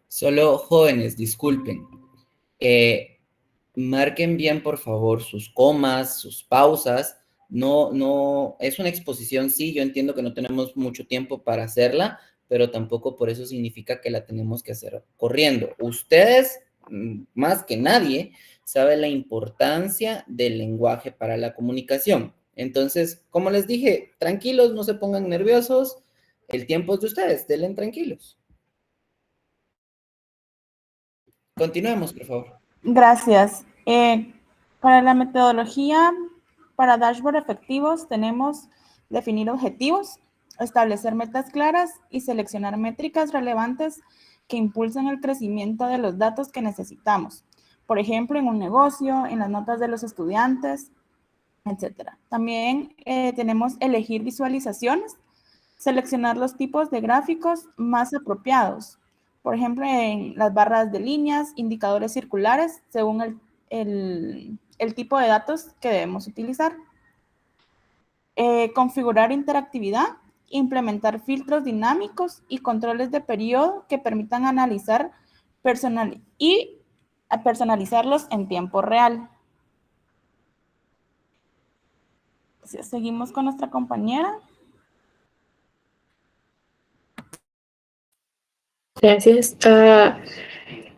Solo jóvenes, disculpen. Marquen bien, por favor, sus comas, sus pausas. No, es una exposición, sí, yo entiendo que no tenemos mucho tiempo para hacerla, pero tampoco por eso significa que la tenemos que hacer corriendo. Ustedes, más que nadie, saben la importancia del lenguaje para la comunicación. Entonces, como les dije, tranquilos, no se pongan nerviosos, el tiempo es de ustedes, denle tranquilos. Continuemos, por favor. Gracias. Para la metodología, para dashboard efectivos, tenemos definir objetivos, establecer metas claras y seleccionar métricas relevantes que impulsen el crecimiento de los datos que necesitamos. Por ejemplo, en un negocio, en las notas de los estudiantes, etc. También tenemos elegir visualizaciones, seleccionar los tipos de gráficos más apropiados. Por ejemplo, en las barras de líneas, indicadores circulares, según el tipo de datos que debemos utilizar. Configurar interactividad, implementar filtros dinámicos y controles de periodo que permitan analizar y personalizarlos en tiempo real. Seguimos con nuestra compañera. Gracias.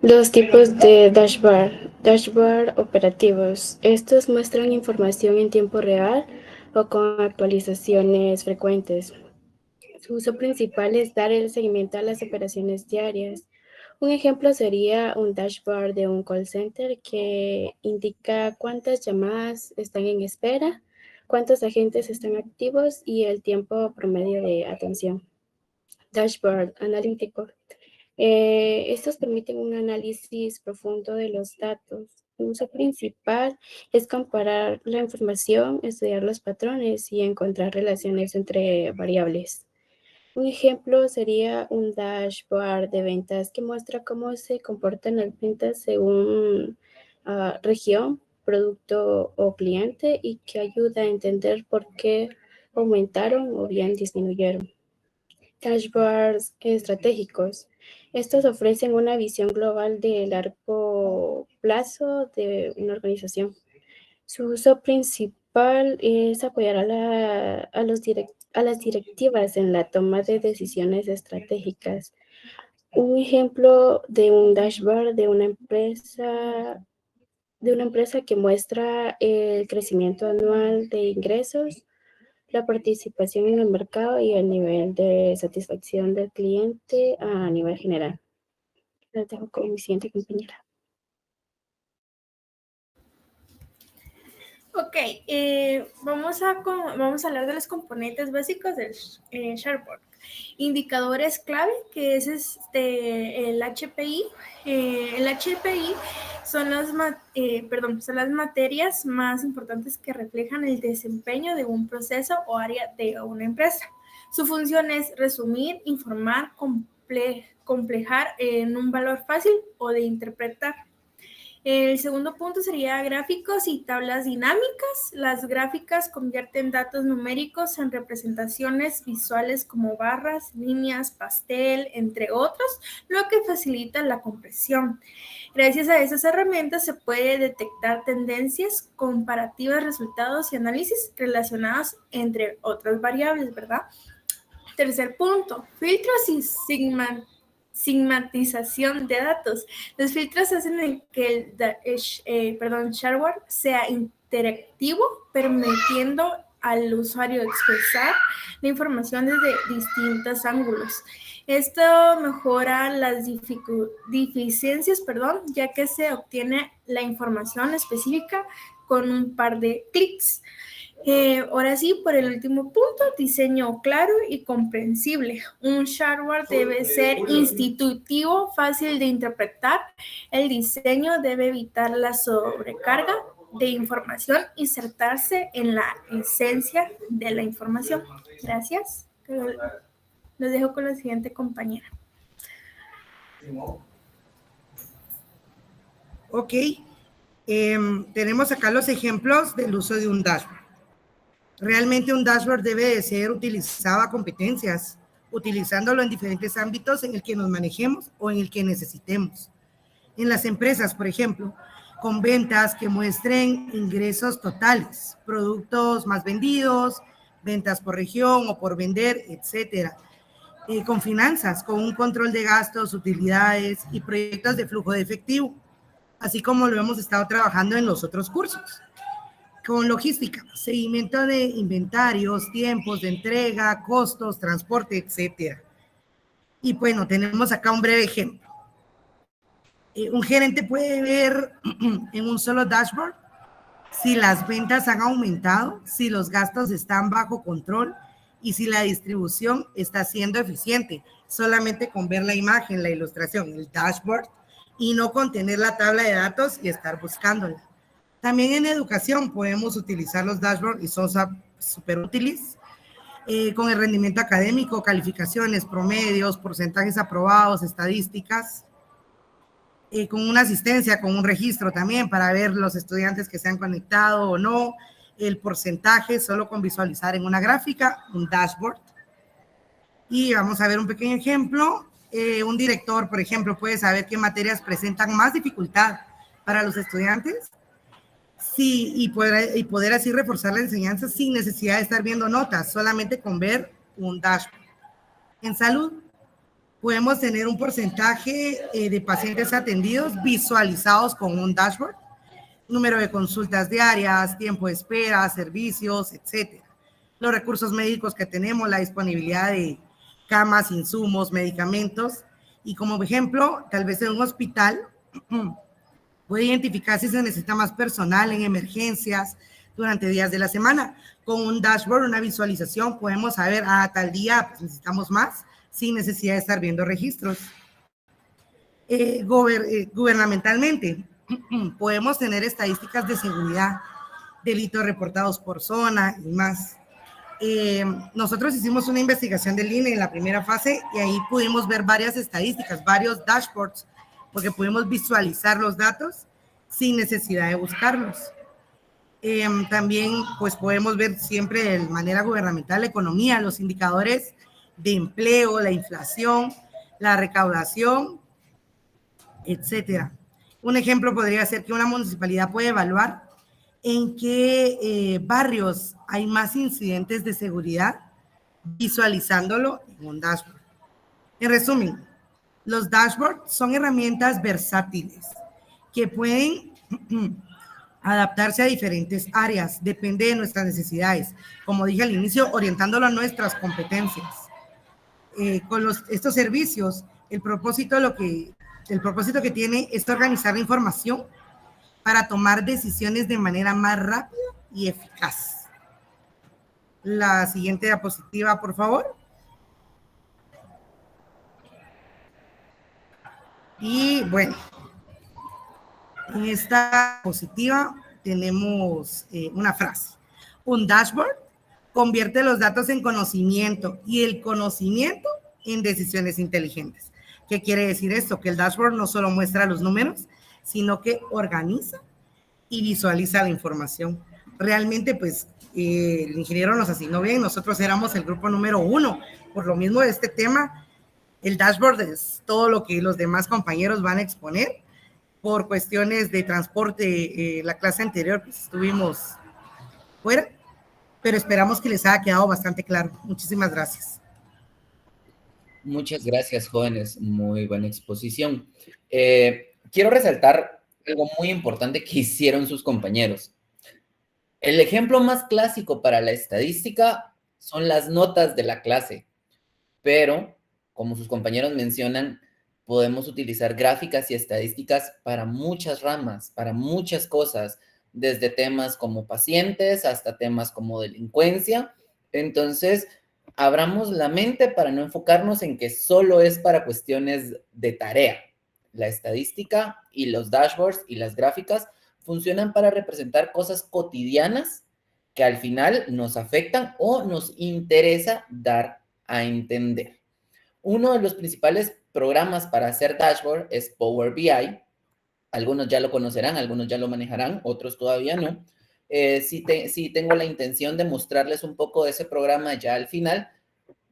Los tipos de dashboard operativos. Estos muestran información en tiempo real o con actualizaciones frecuentes. Su uso principal es dar el seguimiento a las operaciones diarias. Un ejemplo sería un dashboard de un call center que indica cuántas llamadas están en espera, cuántos agentes están activos y el tiempo promedio de atención. Dashboard analítico. Estos permiten un análisis profundo de los datos. Su uso principal es comparar la información, estudiar los patrones y encontrar relaciones entre variables. Un ejemplo sería un dashboard de ventas que muestra cómo se comportan las ventas según región, producto o cliente y que ayuda a entender por qué aumentaron o bien disminuyeron. Dashboards estratégicos. Estos ofrecen una visión global de largo plazo de una organización. Su uso principal es apoyar a las directivas en la toma de decisiones estratégicas. Un ejemplo de un dashboard de una empresa que muestra el crecimiento anual de ingresos, la participación en el mercado y el nivel de satisfacción del cliente a nivel general. Lo dejo con mi siguiente compañera. Ok, vamos a hablar de los componentes básicos del Shareboard. Indicadores clave, que es el HPI. El HPI son las materias más importantes que reflejan el desempeño de un proceso o área de una empresa. Su función es resumir, informar, complejar en un valor fácil o de interpretar. El segundo punto sería gráficos y tablas dinámicas. Las gráficas convierten datos numéricos en representaciones visuales como barras, líneas, pastel, entre otros, lo que facilita la comprensión. Gracias a esas herramientas se puede detectar tendencias, comparativas, resultados y análisis relacionados entre otras variables, ¿verdad? Tercer punto, filtros y sigmatización de datos. Los filtros hacen que el Shareboard sea interactivo, permitiendo al usuario expresar la información desde distintos ángulos. Esto mejora las deficiencias, ya que se obtiene la información específica con un par de clics. Ahora sí, por el último punto, diseño claro y comprensible. Un Shareboard debe ser intuitivo, fácil de interpretar. El diseño debe evitar la sobrecarga de información y insertarse en la esencia de la información. Gracias. Los dejo con la siguiente compañera. Ok. Tenemos acá los ejemplos del uso de un dashboard. Realmente un dashboard debe de ser utilizado a competencias utilizándolo en diferentes ámbitos en el que nos manejemos o en el que necesitemos. En las empresas, por ejemplo, con ventas que muestren ingresos totales, productos más vendidos, ventas por región o por vender, etcétera. Con finanzas, con un control de gastos, utilidades y proyectos de flujo de efectivo, así como lo hemos estado trabajando en los otros cursos. Con logística, seguimiento de inventarios, tiempos de entrega, costos, transporte, etcétera. Y bueno, tenemos acá un breve ejemplo. Un gerente puede ver en un solo dashboard si las ventas han aumentado, si los gastos están bajo control y si la distribución está siendo eficiente, solamente con ver la imagen, la ilustración, el dashboard, y no con tener la tabla de datos y estar buscándola. También en educación podemos utilizar los dashboards y son súper útiles, con el rendimiento académico, calificaciones, promedios, porcentajes aprobados, estadísticas, con una asistencia, con un registro también para ver los estudiantes que se han conectado o no, el porcentaje solo con visualizar en una gráfica, un dashboard. Y vamos a ver un pequeño ejemplo. Un director, por ejemplo, puede saber qué materias presentan más dificultad para los estudiantes, sí, y poder así reforzar la enseñanza sin necesidad de estar viendo notas, solamente con ver un dashboard. En salud, podemos tener un porcentaje de pacientes atendidos visualizados con un dashboard, número de consultas diarias, tiempo de espera, servicios, etcétera. Los recursos médicos que tenemos, la disponibilidad de camas, insumos, medicamentos, y como ejemplo, tal vez en un hospital puede identificar si se necesita más personal en emergencias durante días de la semana. Con un dashboard, una visualización, podemos saber, tal día pues, necesitamos más, sin necesidad de estar viendo registros. Gubernamentalmente, podemos tener estadísticas de seguridad, delitos reportados por zona y más. Nosotros hicimos una investigación del INE en la primera fase y ahí pudimos ver varias estadísticas, varios dashboards, porque pudimos visualizar los datos sin necesidad de buscarlos. También pues podemos ver siempre de manera gubernamental la economía, los indicadores de empleo, la inflación, la recaudación, etcétera. Un ejemplo podría ser que una municipalidad puede evaluar en qué barrios hay más incidentes de seguridad visualizándolo en un dashboard. En resumen, los dashboards son herramientas versátiles que pueden adaptarse a diferentes áreas, depende de nuestras necesidades. Como dije al inicio, orientándolo a nuestras competencias. Con estos servicios, el propósito que tiene es organizar la información para tomar decisiones de manera más rápida y eficaz. La siguiente diapositiva, por favor. Y bueno, en esta diapositiva tenemos una frase. Un dashboard convierte los datos en conocimiento y el conocimiento en decisiones inteligentes. ¿Qué quiere decir esto? Que el dashboard no solo muestra los números, sino que organiza y visualiza la información. Realmente, pues, el ingeniero nos asignó bien, nosotros éramos el grupo número 1. Por lo mismo de este tema, el dashboard es todo lo que los demás compañeros van a exponer. Por cuestiones de transporte, la clase anterior pues, estuvimos fuera, pero esperamos que les haya quedado bastante claro. Muchísimas gracias. Muchas gracias, jóvenes. Muy buena exposición. Quiero resaltar algo muy importante que hicieron sus compañeros. El ejemplo más clásico para la estadística son las notas de la clase, pero, como sus compañeros mencionan, podemos utilizar gráficas y estadísticas para muchas ramas, para muchas cosas, desde temas como pacientes hasta temas como delincuencia. Entonces, abramos la mente para no enfocarnos en que solo es para cuestiones de tarea. La estadística y los dashboards y las gráficas funcionan para representar cosas cotidianas que al final nos afectan o nos interesa dar a entender. Uno de los principales programas para hacer dashboard es Power BI. Algunos ya lo conocerán, algunos ya lo manejarán, otros todavía no. Sí tengo la intención de mostrarles un poco de ese programa ya al final.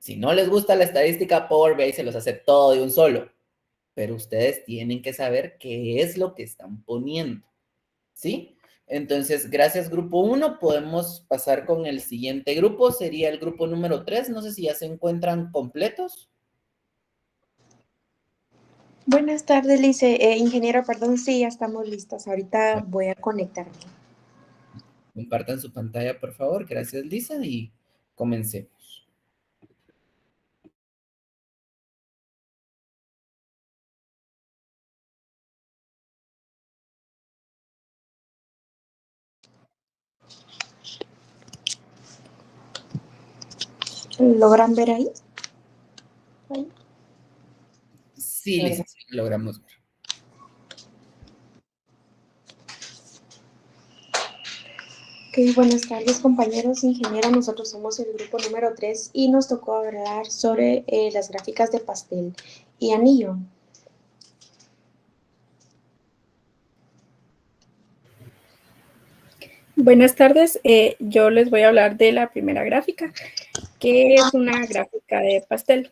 Si no les gusta la estadística, Power BI se los hace todo de un solo. Pero ustedes tienen que saber qué es lo que están poniendo, ¿sí? Entonces, gracias grupo 1, podemos pasar con el siguiente grupo, sería el grupo número 3, no sé si ya se encuentran completos. Buenas tardes, Lice. Ingeniero, perdón, sí, ya estamos listos. Ahorita voy a conectarme. Compartan su pantalla, por favor, gracias Lisa, y comencemos. ¿Logran ver ahí? Sí, Lisa, sí, logramos ver. Ok, buenas tardes, compañeros ingenieros. Nosotros somos el grupo número 3 y nos tocó hablar sobre las gráficas de pastel y anillo. Buenas tardes, yo les voy a hablar de la primera gráfica, que es una gráfica de pastel.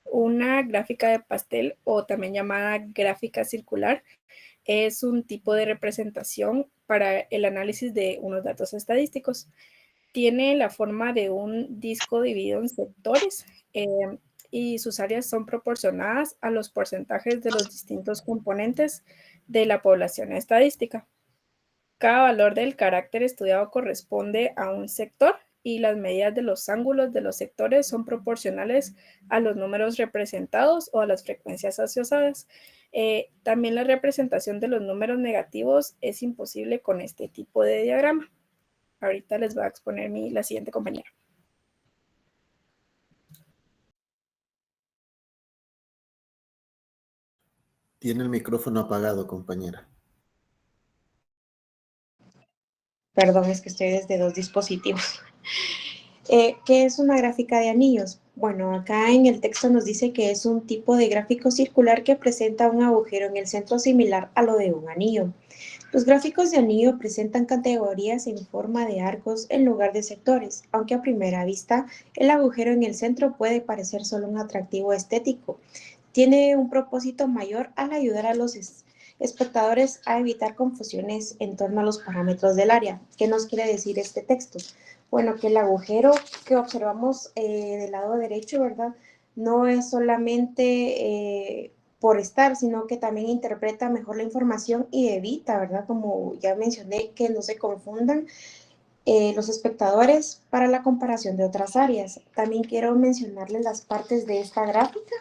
Una gráfica de pastel, o también llamada gráfica circular, es un tipo de representación para el análisis de unos datos estadísticos. Tiene la forma de un disco dividido en sectores y sus áreas son proporcionadas a los porcentajes de los distintos componentes de la población estadística. Cada valor del carácter estudiado corresponde a un sector y las medidas de los ángulos de los sectores son proporcionales a los números representados o a las frecuencias asociadas. También la representación de los números negativos es imposible con este tipo de diagrama. Ahorita les voy a exponer la siguiente compañera. Tiene el micrófono apagado, compañera. Perdón, es que estoy desde dos dispositivos. ¿Qué es una gráfica de anillos? Bueno, acá en el texto nos dice que es un tipo de gráfico circular que presenta un agujero en el centro similar a lo de un anillo. Los gráficos de anillo presentan categorías en forma de arcos en lugar de sectores, aunque a primera vista el agujero en el centro puede parecer solo un atractivo estético. Tiene un propósito mayor al ayudar a los espectadores a evitar confusiones en torno a los parámetros del área. ¿Qué nos quiere decir este texto? Bueno, que el agujero que observamos del lado derecho, ¿verdad? No es solamente por estar, sino que también interpreta mejor la información y evita, ¿verdad? Como ya mencioné, que no se confundan los espectadores para la comparación de otras áreas. También quiero mencionarles las partes de esta gráfica.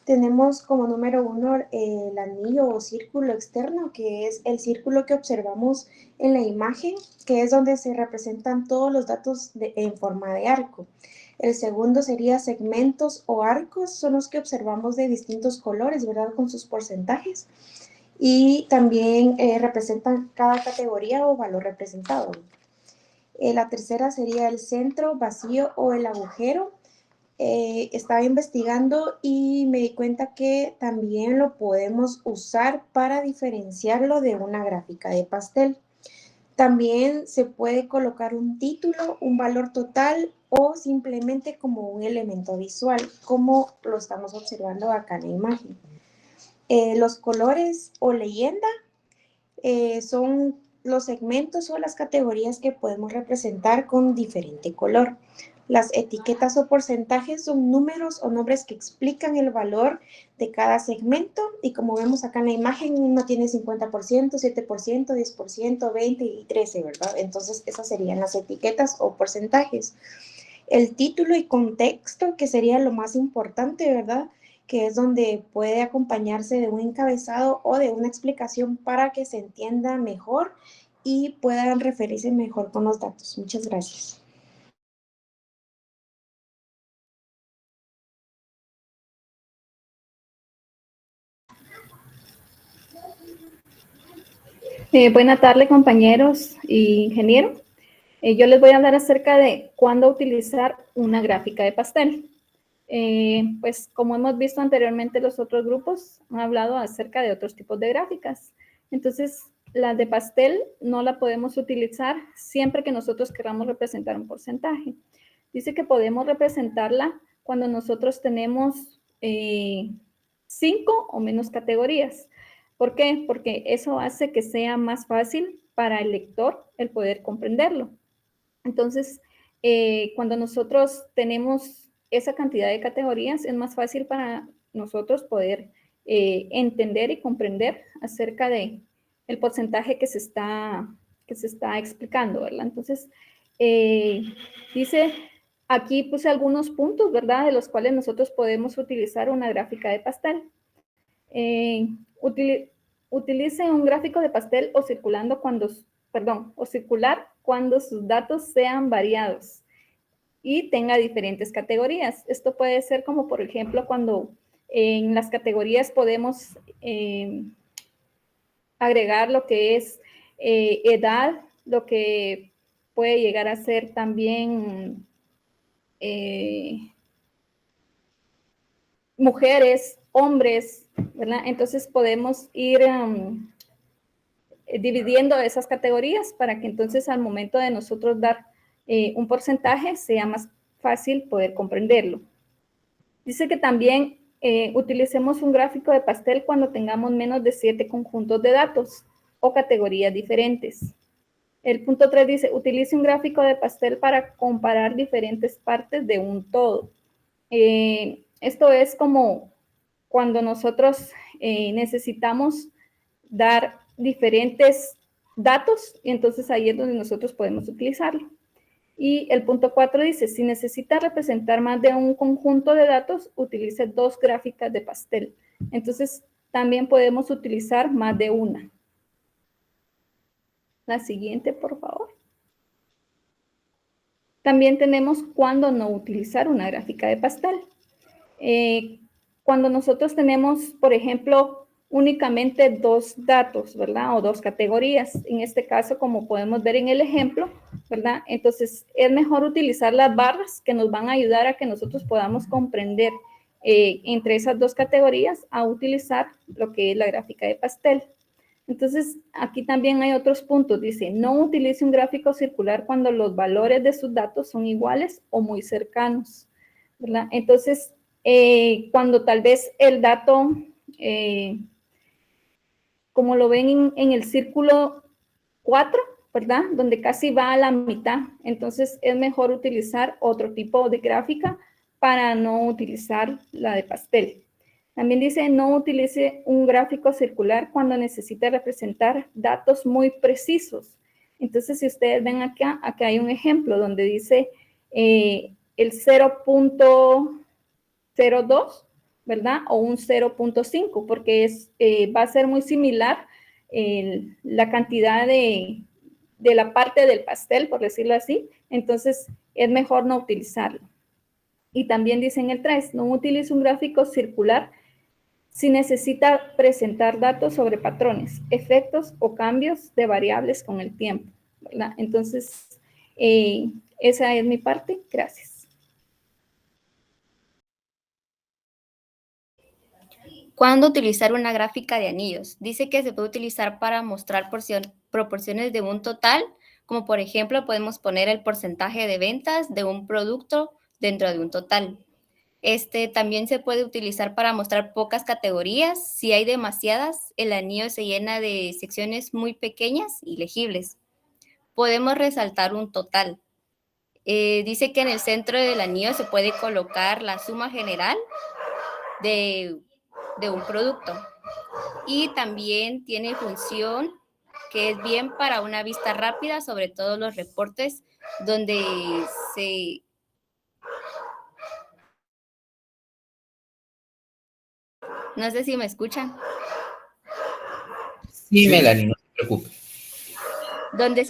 Tenemos como número 1 el anillo o círculo externo, que es el círculo que observamos en la imagen, que es donde se representan todos los datos en forma de arco. El segundo sería segmentos o arcos, son los que observamos de distintos colores, ¿verdad? Con sus porcentajes. Y también representan cada categoría o valor representado. La tercera sería el centro vacío o el agujero. Estaba investigando y me di cuenta que también lo podemos usar para diferenciarlo de una gráfica de pastel. También se puede colocar un título, un valor total o simplemente como un elemento visual, como lo estamos observando acá en la imagen. Los colores o leyenda son los segmentos o las categorías que podemos representar con diferente color. Las etiquetas o porcentajes son números o nombres que explican el valor de cada segmento y como vemos acá en la imagen, uno tiene 50%, 7%, 10%, 20% y 13%, ¿verdad? Entonces esas serían las etiquetas o porcentajes. El título y contexto, que sería lo más importante, ¿verdad? Que es donde puede acompañarse de un encabezado o de una explicación para que se entienda mejor y puedan referirse mejor con los datos. Muchas gracias. Buenas tardes, compañeros y ingenieros. Yo les voy a hablar acerca de cuándo utilizar una gráfica de pastel. Pues como hemos visto anteriormente, los otros grupos han hablado acerca de otros tipos de gráficas. Entonces, la de pastel no la podemos utilizar siempre que nosotros queramos representar un porcentaje. Dice que podemos representarla cuando nosotros tenemos 5 o menos categorías. ¿Por qué? Porque eso hace que sea más fácil para el lector el poder comprenderlo. Entonces, cuando nosotros tenemos esa cantidad de categorías, es más fácil para nosotros poder entender y comprender acerca de el porcentaje que se está explicando, ¿verdad? Entonces, dice, aquí puse algunos puntos, ¿verdad? De los cuales nosotros podemos utilizar una gráfica de pastel. Utilice un gráfico de pastel o circular cuando sus datos sean variados y tenga diferentes categorías. Esto puede ser como, por ejemplo, cuando en las categorías podemos agregar lo que es edad, lo que puede llegar a ser también mujeres, hombres, ¿verdad? Entonces podemos ir dividiendo esas categorías para que entonces al momento de nosotros dar un porcentaje sea más fácil poder comprenderlo. Dice que también utilicemos un gráfico de pastel cuando tengamos menos de 7 conjuntos de datos o categorías diferentes. El punto 3 dice, utilice un gráfico de pastel para comparar diferentes partes de un todo. Esto es como cuando nosotros necesitamos dar diferentes datos, y entonces ahí es donde nosotros podemos utilizarlo. Y el punto 4 dice, si necesita representar más de un conjunto de datos, utilice 2 gráficas de pastel. Entonces, también podemos utilizar más de una. La siguiente, por favor. También tenemos cuándo no utilizar una gráfica de pastel. Cuando nosotros tenemos, por ejemplo, únicamente 2 datos, ¿verdad? O 2 categorías. En este caso, como podemos ver en el ejemplo, ¿verdad? Entonces, es mejor utilizar las barras que nos van a ayudar a que nosotros podamos comprender entre esas 2 categorías a utilizar lo que es la gráfica de pastel. Entonces, aquí también hay otros puntos. Dice, no utilice un gráfico circular cuando los valores de sus datos son iguales o muy cercanos, ¿verdad? Entonces, cuando tal vez el dato, como lo ven en el círculo 4, ¿verdad? Donde casi va a la mitad. Entonces, es mejor utilizar otro tipo de gráfica para no utilizar la de pastel. También dice, no utilice un gráfico circular cuando necesite representar datos muy precisos. Entonces, si ustedes ven acá hay un ejemplo donde dice el 0.02, ¿verdad? O un 0.5, porque va a ser muy similar la cantidad de la parte del pastel, por decirlo así. Entonces, es mejor no utilizarlo. Y también dice en el 3, no utilice un gráfico circular si necesita presentar datos sobre patrones, efectos o cambios de variables con el tiempo, ¿verdad? Entonces, esa es mi parte. Gracias. ¿Cuándo utilizar una gráfica de anillos? Dice que se puede utilizar para mostrar proporciones de un total, como por ejemplo podemos poner el porcentaje de ventas de un producto dentro de un total. También se puede utilizar para mostrar pocas categorías. Si hay demasiadas, el anillo se llena de secciones muy pequeñas y legibles. Podemos resaltar un total. Dice que en el centro del anillo se puede colocar la suma general de un producto. Y también tiene función que es bien para una vista rápida, sobre todo los reportes donde se... No sé si me escuchan. Sí, Melanie, no se preocupe. Donde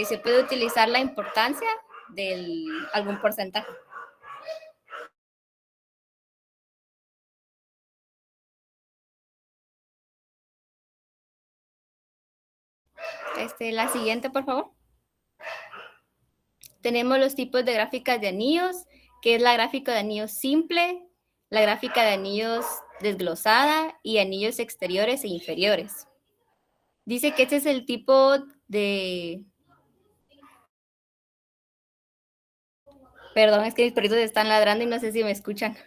se puede utilizar la importancia de algún porcentaje. La siguiente, por favor. Tenemos los tipos de gráficas de anillos, que es la gráfica de anillos simple, la gráfica de anillos desglosada y anillos exteriores e inferiores. Dice que este es el tipo de Perdón, es que mis perritos están ladrando y no sé si me escuchan.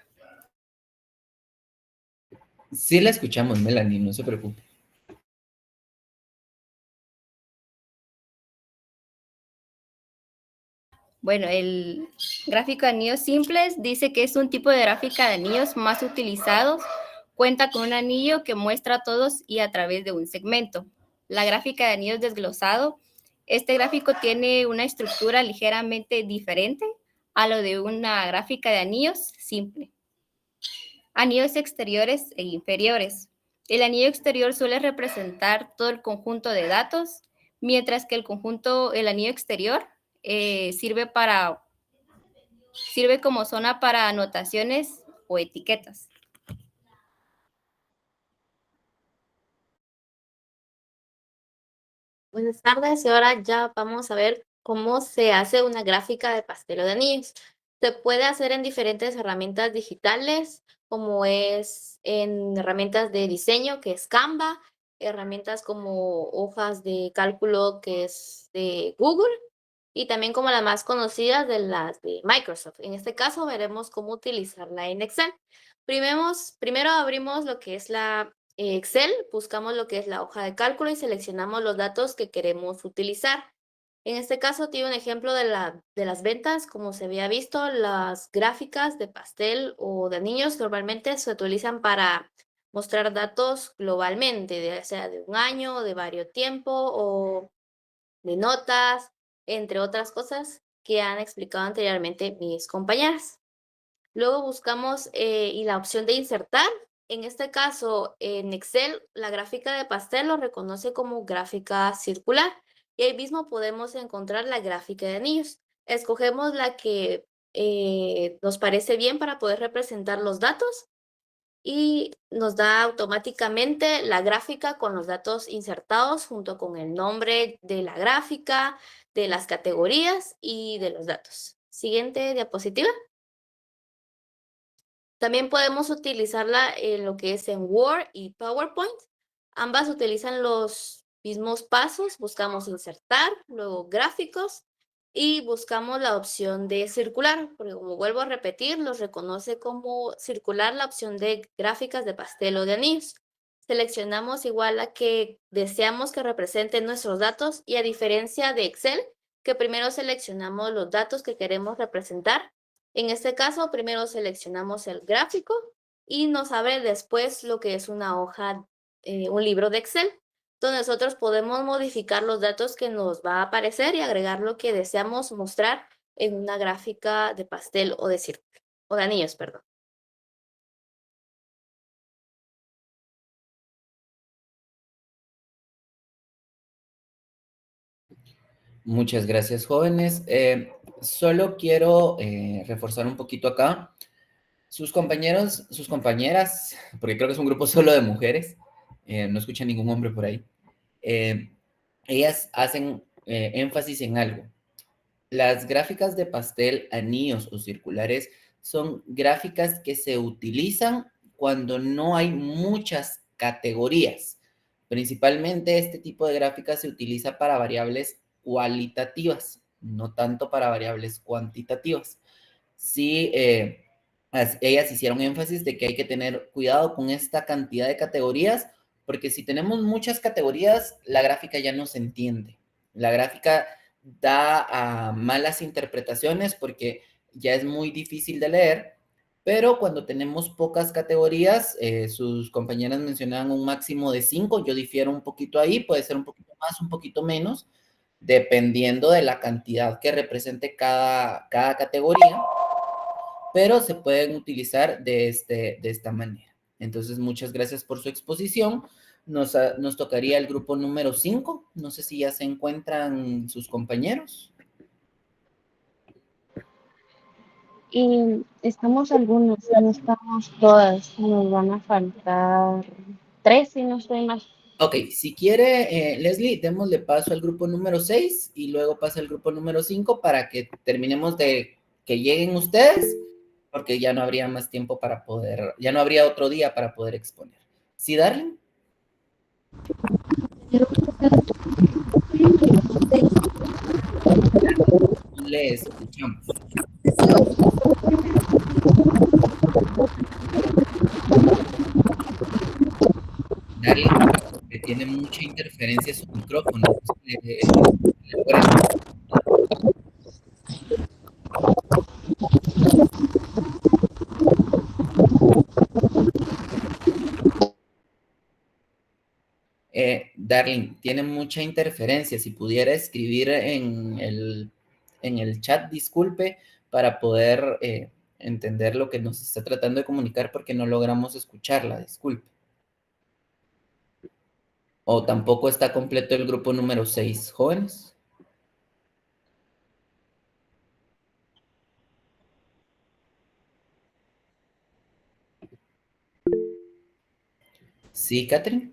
Sí la escuchamos, Melanie, no se preocupe. Bueno, el gráfico de anillos simples dice que es un tipo de gráfica de anillos más utilizados. Cuenta con un anillo que muestra a todos y a través de un segmento. La gráfica de anillos desglosado. Este gráfico tiene una estructura ligeramente diferente a lo de una gráfica de anillos simple. Anillos exteriores e inferiores. El anillo exterior suele representar todo el conjunto de datos, mientras que el anillo exterior sirve como zona para anotaciones o etiquetas. Buenas tardes, y ahora ya vamos a ver cómo se hace una gráfica de pastel o de anillos. Se puede hacer en diferentes herramientas digitales, como es en herramientas de diseño, que es Canva, herramientas como hojas de cálculo, que es de Google, y también como las más conocidas de las de Microsoft. En este caso veremos cómo utilizarla en Excel. Primero abrimos lo que es la Excel, buscamos lo que es la hoja de cálculo y seleccionamos los datos que queremos utilizar. En este caso tiene un ejemplo de las ventas. Como se había visto, las gráficas de pastel o de niños normalmente se utilizan para mostrar datos globalmente, ya sea de un año, de varios tiempo o de notas, entre otras cosas que han explicado anteriormente mis compañeras. Luego buscamos y la opción de insertar. En este caso, en Excel, la gráfica de pastel lo reconoce como gráfica circular. Y ahí mismo podemos encontrar la gráfica de anillos. Escogemos la que nos parece bien para poder representar los datos. Y nos da automáticamente la gráfica con los datos insertados junto con el nombre de la gráfica, de las categorías y de los datos. Siguiente diapositiva. También podemos utilizarla en lo que es en Word y PowerPoint. Ambas utilizan los mismos pasos. Buscamos insertar, luego gráficos y buscamos la opción de circular, porque como vuelvo a repetir, los reconoce como circular la opción de gráficas de pastel o de anillos. Seleccionamos igual la que deseamos que represente nuestros datos y a diferencia de Excel, que primero seleccionamos los datos que queremos representar. En este caso, primero seleccionamos el gráfico y nos abre después lo que es una hoja, un libro de Excel, donde nosotros podemos modificar los datos que nos va a aparecer y agregar lo que deseamos mostrar en una gráfica de pastel o de círculo, o de anillos, perdón. Muchas gracias, jóvenes. Solo quiero reforzar un poquito acá. Sus compañeros, sus compañeras, porque creo que es un grupo solo de mujeres, no escucha ningún hombre por ahí, ellas hacen énfasis en algo. Las gráficas de pastel, anillos o circulares son gráficas que se utilizan cuando no hay muchas categorías. Principalmente este tipo de gráficas se utiliza para variables cualitativas, no tanto para variables cuantitativas. Sí, ellas hicieron énfasis de que hay que tener cuidado con esta cantidad de categorías, porque si tenemos muchas categorías, la gráfica ya no se entiende. La gráfica da malas interpretaciones porque ya es muy difícil de leer, pero cuando tenemos pocas categorías, sus compañeras mencionaban un máximo de 5, yo difiero un poquito ahí, puede ser un poquito más, un poquito menos, dependiendo de la cantidad que represente cada categoría, pero se pueden utilizar de esta manera. Entonces, muchas gracias por su exposición. Nos tocaría el grupo número 5. No sé si ya se encuentran sus compañeros. Y estamos algunos, no estamos todas, nos van a faltar 3 si no estoy mal. Ok, si quiere, Leslie, démosle paso al grupo número 6 y luego pasa el grupo número 5 para que terminemos de que lleguen ustedes, porque ya no habría más tiempo para poder, ya no habría otro día para poder exponer. ¿Sí, Darling? Le escuchamos. tiene mucha interferencia su micrófono. Darling, tiene mucha interferencia. Si pudiera escribir en el chat, disculpe, para poder entender lo que nos está tratando de comunicar, porque no logramos escucharla, disculpe. O tampoco está completo el grupo número 6, jóvenes. Sí, Catherine.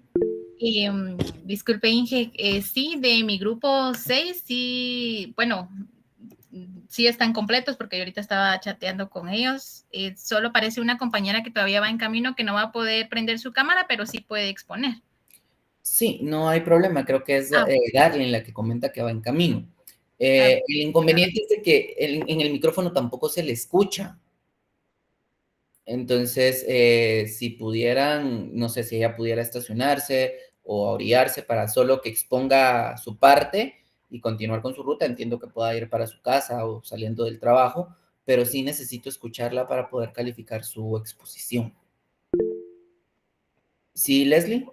Disculpe, Inge, sí, de mi grupo 6, sí, bueno, sí están completos porque yo ahorita estaba chateando con ellos. Solo parece una compañera que todavía va en camino que no va a poder prender su cámara, pero sí puede exponer. Sí, no hay problema, creo que es Darlene la que comenta que va en camino. El inconveniente es de que en el micrófono tampoco se le escucha. Entonces, si pudieran, no sé si ella pudiera estacionarse o orillarse para solo que exponga su parte y continuar con su ruta, entiendo que pueda ir para su casa o saliendo del trabajo, pero sí necesito escucharla para poder calificar su exposición. ¿Sí, Leslie?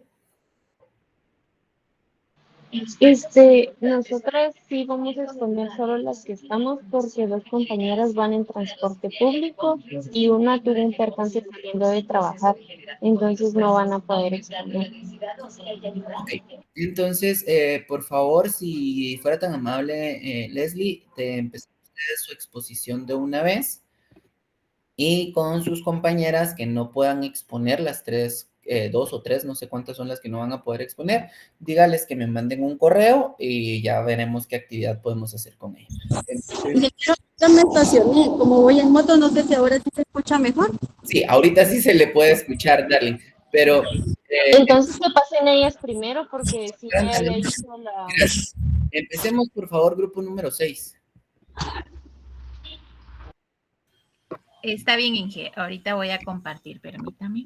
Nosotras sí vamos a exponer solo las que estamos porque dos compañeras van en transporte público y una tuvo un percance saliendo de trabajar, entonces no van a poder exponer. Okay. Entonces, por favor, si fuera tan amable, Leslie, te empezamos su exposición de una vez y con sus compañeras que no puedan exponer las tres, 2 o 3, no sé cuántas son las que no van a poder exponer, dígales que me manden un correo y ya veremos qué actividad podemos hacer con ellos. Yo me estacioné, como voy en moto, no sé si ahora sí se escucha mejor. Sí, ahorita sí se le puede escuchar, Darling, pero... Entonces que pasen ellas primero porque si ya había hecho la... Gracias. Empecemos, por favor, grupo número 6. Está bien, Inge. Ahorita voy a compartir, permítame.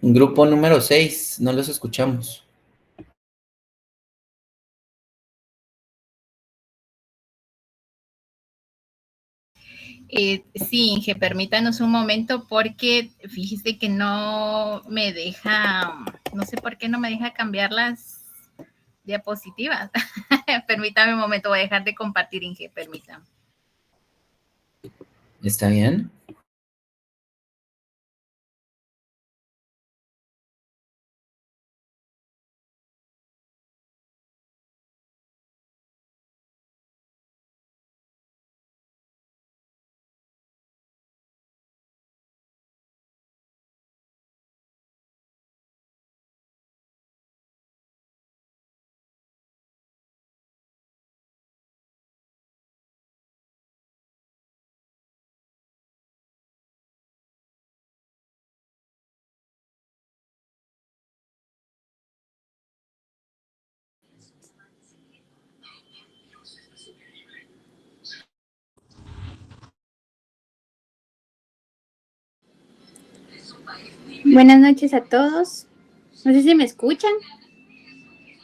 Grupo número 6, no los escuchamos. Sí, Inge, permítanos un momento porque fíjese que no me deja, no sé por qué no me deja cambiar las diapositivas. Permítame un momento, voy a dejar de compartir, Inge, permítame. ¿Está bien? Buenas noches a todos. No sé si me escuchan.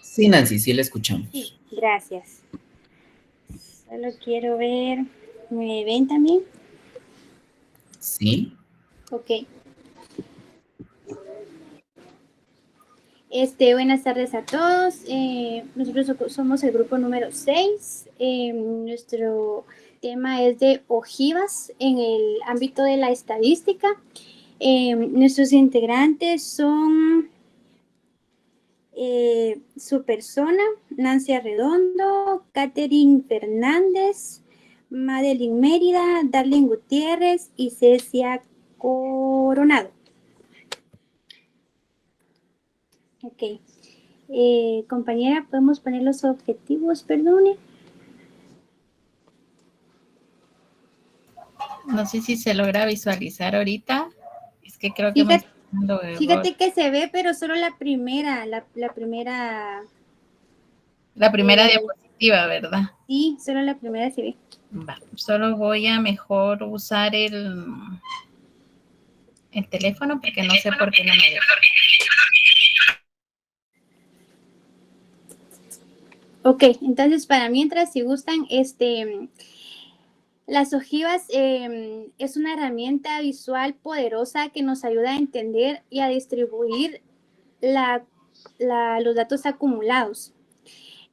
Sí, Nancy, sí la escuchamos. Sí, gracias. Solo quiero ver, ¿me ven también? Sí. Ok. Buenas tardes a todos. Nosotros somos el grupo número 6. Nuestro tema es de ojivas en el ámbito de la estadística. Nuestros integrantes son su persona, Nancy Arredondo, Catherine Fernández, Madeline Mérida, Darlene Gutiérrez y Cecia Coronado. Ok. Compañera, ¿podemos poner los objetivos? Perdone. No sé si se logra visualizar ahorita. Es que creo que Fíjate que se ve, pero solo la primera, la primera. La primera diapositiva, ¿verdad? Sí, solo la primera se ve. Va, solo voy a mejor usar el teléfono porque no sé por qué no me deja. Ok, entonces para mientras, si gustan, las ojivas es una herramienta visual poderosa que nos ayuda a entender y a distribuir los datos acumulados.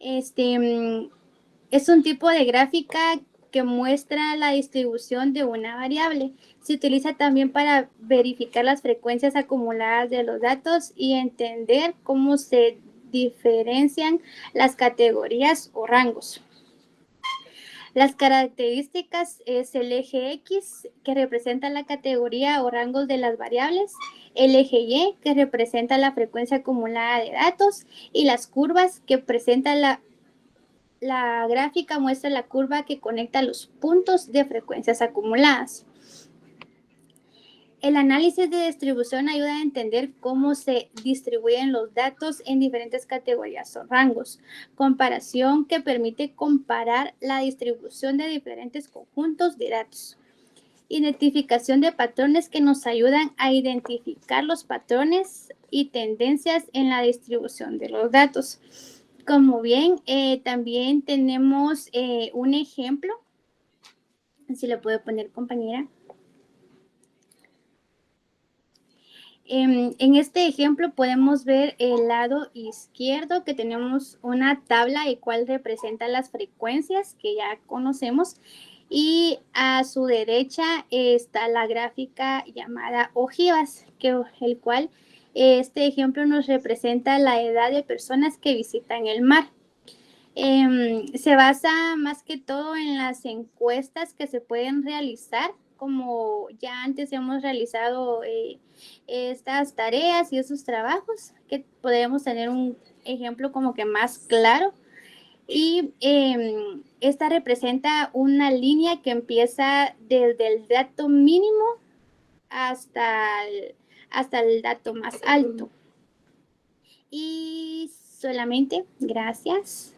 Es un tipo de gráfica que muestra la distribución de una variable. Se utiliza también para verificar las frecuencias acumuladas de los datos y entender cómo se diferencian las categorías o rangos. Las características es el eje X, que representa la categoría o rangos de las variables, el eje Y, que representa la frecuencia acumulada de datos, y las curvas, que presentan la gráfica muestra la curva que conecta los puntos de frecuencias acumuladas. El análisis de distribución ayuda a entender cómo se distribuyen los datos en diferentes categorías o rangos. Comparación, que permite comparar la distribución de diferentes conjuntos de datos. Identificación de patrones, que nos ayudan a identificar los patrones y tendencias en la distribución de los datos. Como bien, también tenemos un ejemplo. Si lo puedo poner, compañera. En este ejemplo podemos ver el lado izquierdo, que tenemos una tabla el cual representa las frecuencias que ya conocemos, y a su derecha está la gráfica llamada ojivas, el cual este ejemplo nos representa la edad de personas que visitan el mar. Se basa más que todo en las encuestas que se pueden realizar, como ya antes hemos realizado estas tareas y esos trabajos, que podemos tener un ejemplo como que más claro. Y esta representa una línea que empieza desde el dato mínimo hasta el dato más alto. Y solamente, gracias.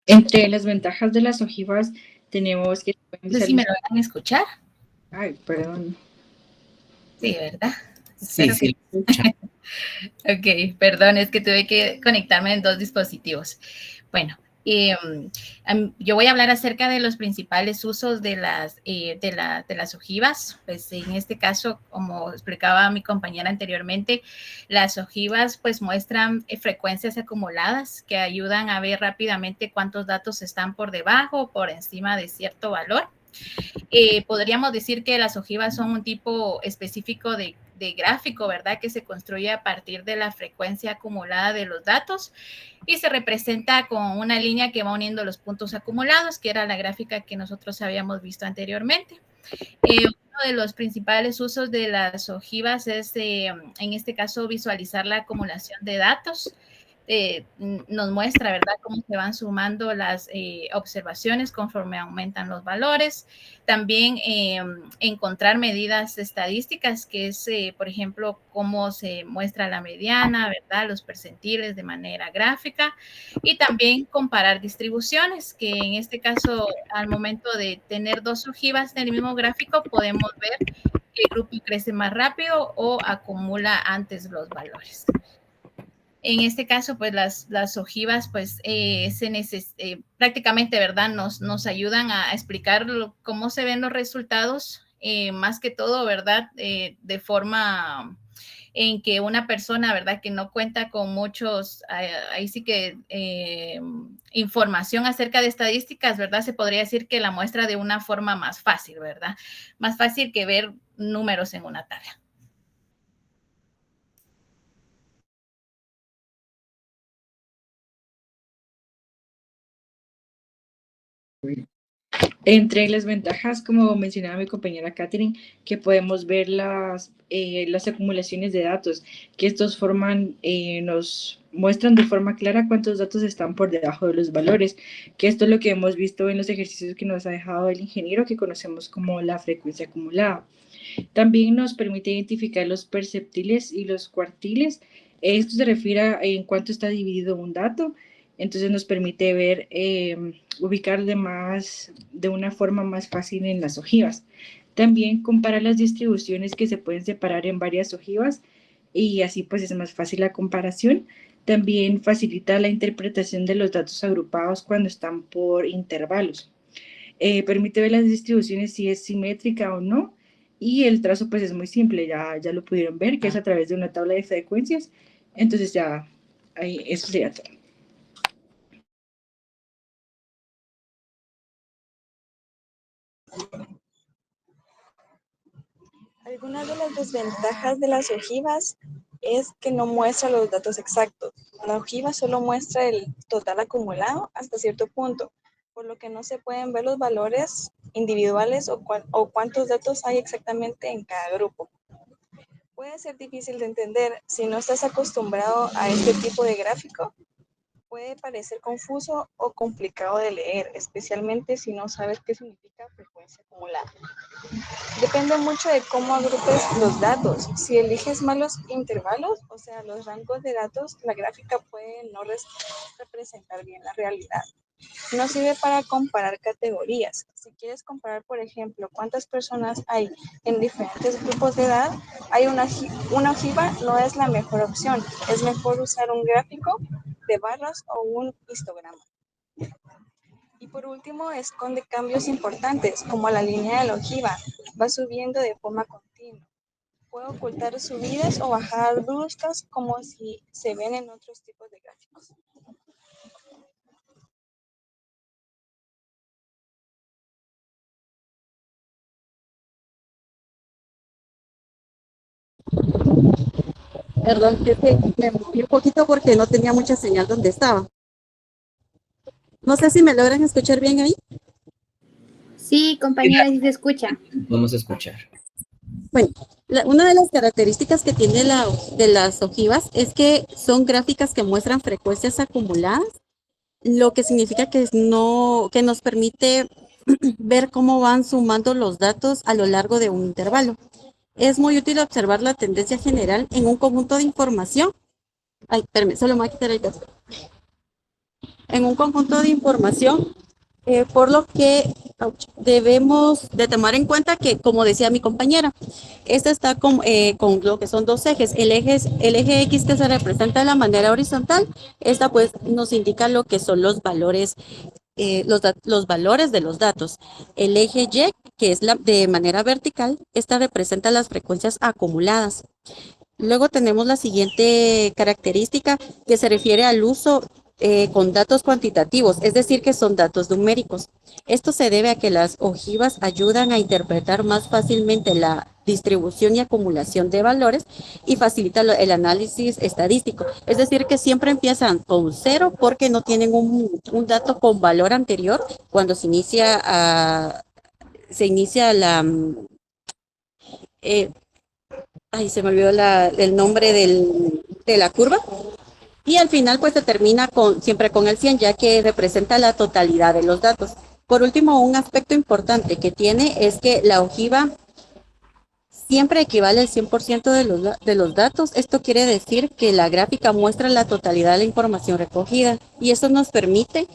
Entre las ventajas de las ojivas tenemos que... No sé si me lo van a escuchar. Ay, perdón. Sí, ¿verdad? Sí, Espero sí. Ok, perdón, es que tuve que conectarme en dos dispositivos. Bueno, yo voy a hablar acerca de los principales usos de las ojivas. Pues en este caso, como explicaba mi compañera anteriormente, las ojivas pues muestran frecuencias acumuladas que ayudan a ver rápidamente cuántos datos están por debajo o por encima de cierto valor. Podríamos decir que las ojivas son un tipo específico de gráfico, ¿verdad? Que se construye a partir de la frecuencia acumulada de los datos y se representa con una línea que va uniendo los puntos acumulados, que era la gráfica que nosotros habíamos visto anteriormente. Uno de los principales usos de las ojivas es, en este caso, visualizar la acumulación de datos. Nos muestra, ¿verdad?, cómo se van sumando las observaciones conforme aumentan los valores. También encontrar medidas estadísticas, que es, por ejemplo, cómo se muestra la mediana, ¿verdad?, los percentiles de manera gráfica. Y también comparar distribuciones, que en este caso, al momento de tener dos ojivas del mismo gráfico, podemos ver qué grupo crece más rápido o acumula antes los valores. En este caso, pues las ojivas, pues prácticamente, ¿verdad?, nos ayudan a explicar cómo se ven los resultados, más que todo, ¿verdad?, de forma en que una persona, ¿verdad?, que no cuenta con muchos, ahí sí que información acerca de estadísticas, ¿verdad?, se podría decir que la muestra de una forma más fácil, ¿verdad? Más fácil que ver números en una tabla. Entre las ventajas, como mencionaba mi compañera Catherine, que podemos ver las acumulaciones de datos, que estos nos muestran de forma clara cuántos datos están por debajo de los valores, que esto es lo que hemos visto en los ejercicios que nos ha dejado el ingeniero, que conocemos como la frecuencia acumulada. También nos permite identificar los perceptiles y los cuartiles. Esto se refiere a en cuánto está dividido un dato. Entonces nos permite ver, ubicar de una forma más fácil en las ojivas. También compara las distribuciones que se pueden separar en varias ojivas y así pues es más fácil la comparación. También facilita la interpretación de los datos agrupados cuando están por intervalos. Permite ver las distribuciones si es simétrica o no. Y el trazo pues es muy simple, ya lo pudieron ver, que es a través de una tabla de frecuencias. Entonces ya, ahí, eso sería todo. Algunas de las desventajas de las ojivas es que no muestra los datos exactos. La ojiva solo muestra el total acumulado hasta cierto punto, por lo que no se pueden ver los valores individuales o cuántos datos hay exactamente en cada grupo. Puede ser difícil de entender si no estás acostumbrado a este tipo de gráfico. Puede parecer confuso o complicado de leer, especialmente si no sabes qué significa frecuencia acumulada. Depende mucho de cómo agrupes los datos. Si eliges malos intervalos, o sea, los rangos de datos, la gráfica puede no representar bien la realidad. No sirve para comparar categorías. Si quieres comparar, por ejemplo, cuántas personas hay en diferentes grupos de edad, una ojiva no es la mejor opción. Es mejor usar un gráfico de barras o un histograma. Y por último, esconde cambios importantes, como la línea de la ojiva. Va subiendo de forma continua. Puede ocultar subidas o bajadas bruscas, como si se ven en otros tipos de gráficos. Perdón, es que me moví un poquito porque no tenía mucha señal donde estaba. No sé si me logran escuchar bien ahí. Sí, compañera, sí se escucha. Vamos a escuchar. Bueno, una de las características que tiene de las ojivas es que son gráficas que muestran frecuencias acumuladas, lo que significa que nos permite ver cómo van sumando los datos a lo largo de un intervalo. Es muy útil observar la tendencia general en un conjunto de información. Ay, espérame, solo me voy a quitar el casco. En un conjunto de información, por lo que debemos de tomar en cuenta que, como decía mi compañera, esta está con lo que son dos ejes. El eje X, que se representa de la manera horizontal, esta pues nos indica lo que son los valores, los valores de los datos. El eje Y, que es de manera vertical, esta representa las frecuencias acumuladas. Luego tenemos la siguiente característica que se refiere al uso con datos cuantitativos, es decir, que son datos numéricos. Esto se debe a que las ojivas ayudan a interpretar más fácilmente la distribución y acumulación de valores y facilita el análisis estadístico. Es decir, que siempre empiezan con 0 porque no tienen un dato con valor anterior cuando se inicia la... se me olvidó el nombre de la curva. Y al final pues se termina siempre con el 100, ya que representa la totalidad de los datos. Por último, un aspecto importante que tiene es que la ojiva siempre equivale al 100% de los datos. Esto quiere decir que la gráfica muestra la totalidad de la información recogida y eso nos permite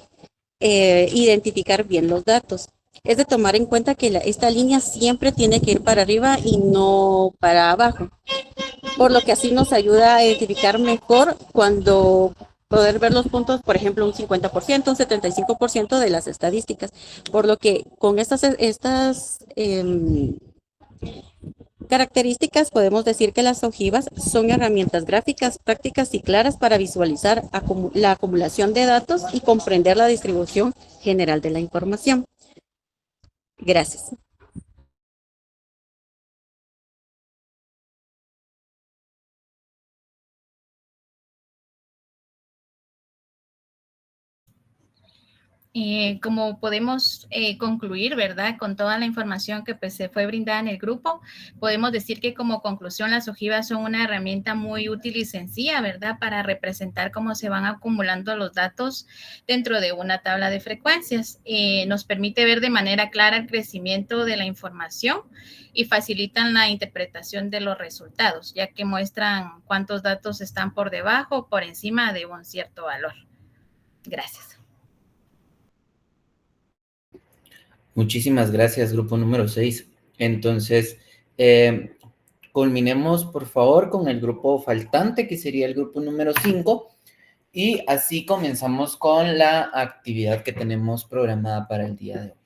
identificar bien los datos. Es de tomar en cuenta que esta línea siempre tiene que ir para arriba y no para abajo, por lo que así nos ayuda a identificar mejor cuando poder ver los puntos, por ejemplo, un 50%, un 75% de las estadísticas, por lo que con Características, podemos decir que las ojivas son herramientas gráficas prácticas y claras para visualizar la acumulación de datos y comprender la distribución general de la información. Gracias. Como podemos concluir, ¿verdad? Con toda la información que pues, se fue brindada en el grupo, podemos decir que como conclusión las ojivas son una herramienta muy útil y sencilla, ¿verdad? Para representar cómo se van acumulando los datos dentro de una tabla de frecuencias. Nos permite ver de manera clara el crecimiento de la información y facilitan la interpretación de los resultados, ya que muestran cuántos datos están por debajo o por encima de un cierto valor. Gracias. Muchísimas gracias, grupo número 6. Entonces, culminemos, por favor, con el grupo faltante, que sería el grupo número 5, y así comenzamos con la actividad que tenemos programada para el día de hoy.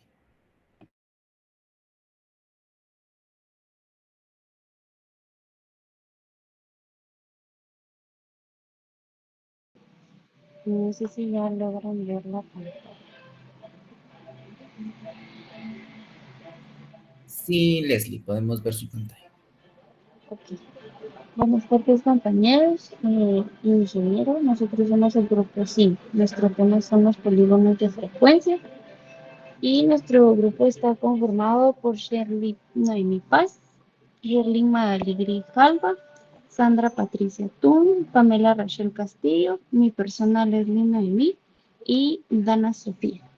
No sé si ya logran ver la pantalla. Sí, Leslie, podemos ver su pantalla. Ok. Buenas tardes, compañeros. Ingeniero, nosotros somos el grupo 5. Nuestro tema son los polígonos de frecuencia. Y nuestro grupo está conformado por Shirley Noemi Paz, Yerlin Magali Calva, Sandra Patricia Tun, Pamela Rachel Castillo, mi persona Leslie Noemí y Dana Sofía.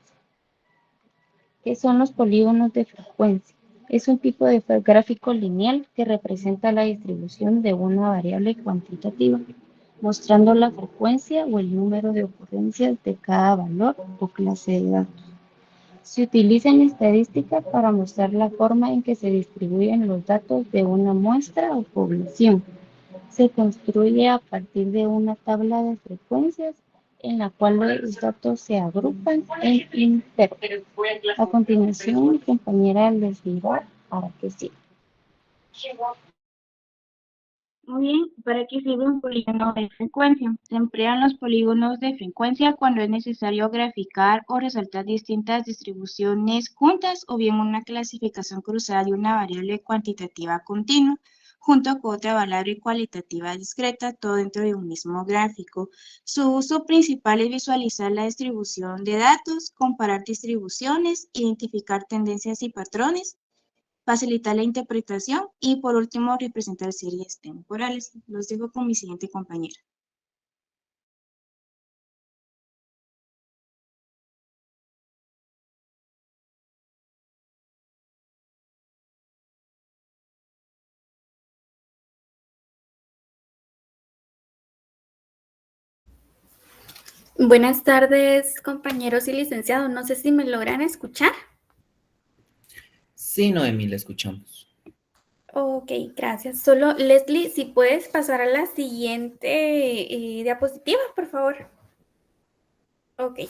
¿Qué son los polígonos de frecuencia? Es un tipo de gráfico lineal que representa la distribución de una variable cuantitativa, mostrando la frecuencia o el número de ocurrencias de cada valor o clase de datos. Se utiliza en estadística para mostrar la forma en que se distribuyen los datos de una muestra o población. Se construye a partir de una tabla de frecuencias en la cual los datos se agrupan en intervalos. A continuación, mi compañera les dirá para qué sirve. Muy bien, ¿para qué sirve un polígono de frecuencia? Se emplean los polígonos de frecuencia cuando es necesario graficar o resaltar distintas distribuciones juntas o bien una clasificación cruzada de una variable cuantitativa continua junto con otra variable cualitativa discreta, todo dentro de un mismo gráfico. Su uso principal es visualizar la distribución de datos, comparar distribuciones, identificar tendencias y patrones, facilitar la interpretación y por último representar series temporales. Los dejo con mi siguiente compañera. Buenas tardes, compañeros y licenciados. No sé si me logran escuchar. Sí, Noemí, la escuchamos. Ok, gracias. Solo, Leslie, si puedes pasar a la siguiente diapositiva, por favor. Ok,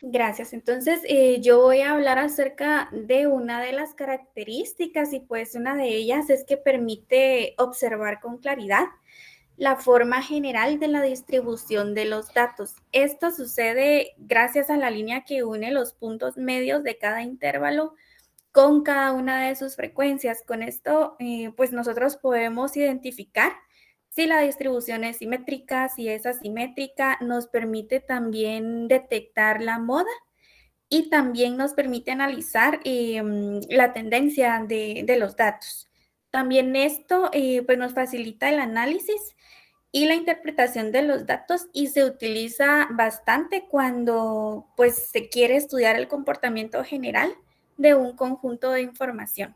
gracias. Entonces, yo voy a hablar acerca de una de las características y pues una de ellas es que permite observar con claridad la forma general de la distribución de los datos. Esto sucede gracias a la línea que une los puntos medios de cada intervalo con cada una de sus frecuencias. Con esto, pues nosotros podemos identificar si la distribución es simétrica, si es asimétrica, nos permite también detectar la moda y también nos permite analizar la tendencia de los datos. También esto pues nos facilita el análisis y la interpretación de los datos y se utiliza bastante cuando pues se quiere estudiar el comportamiento general de un conjunto de información.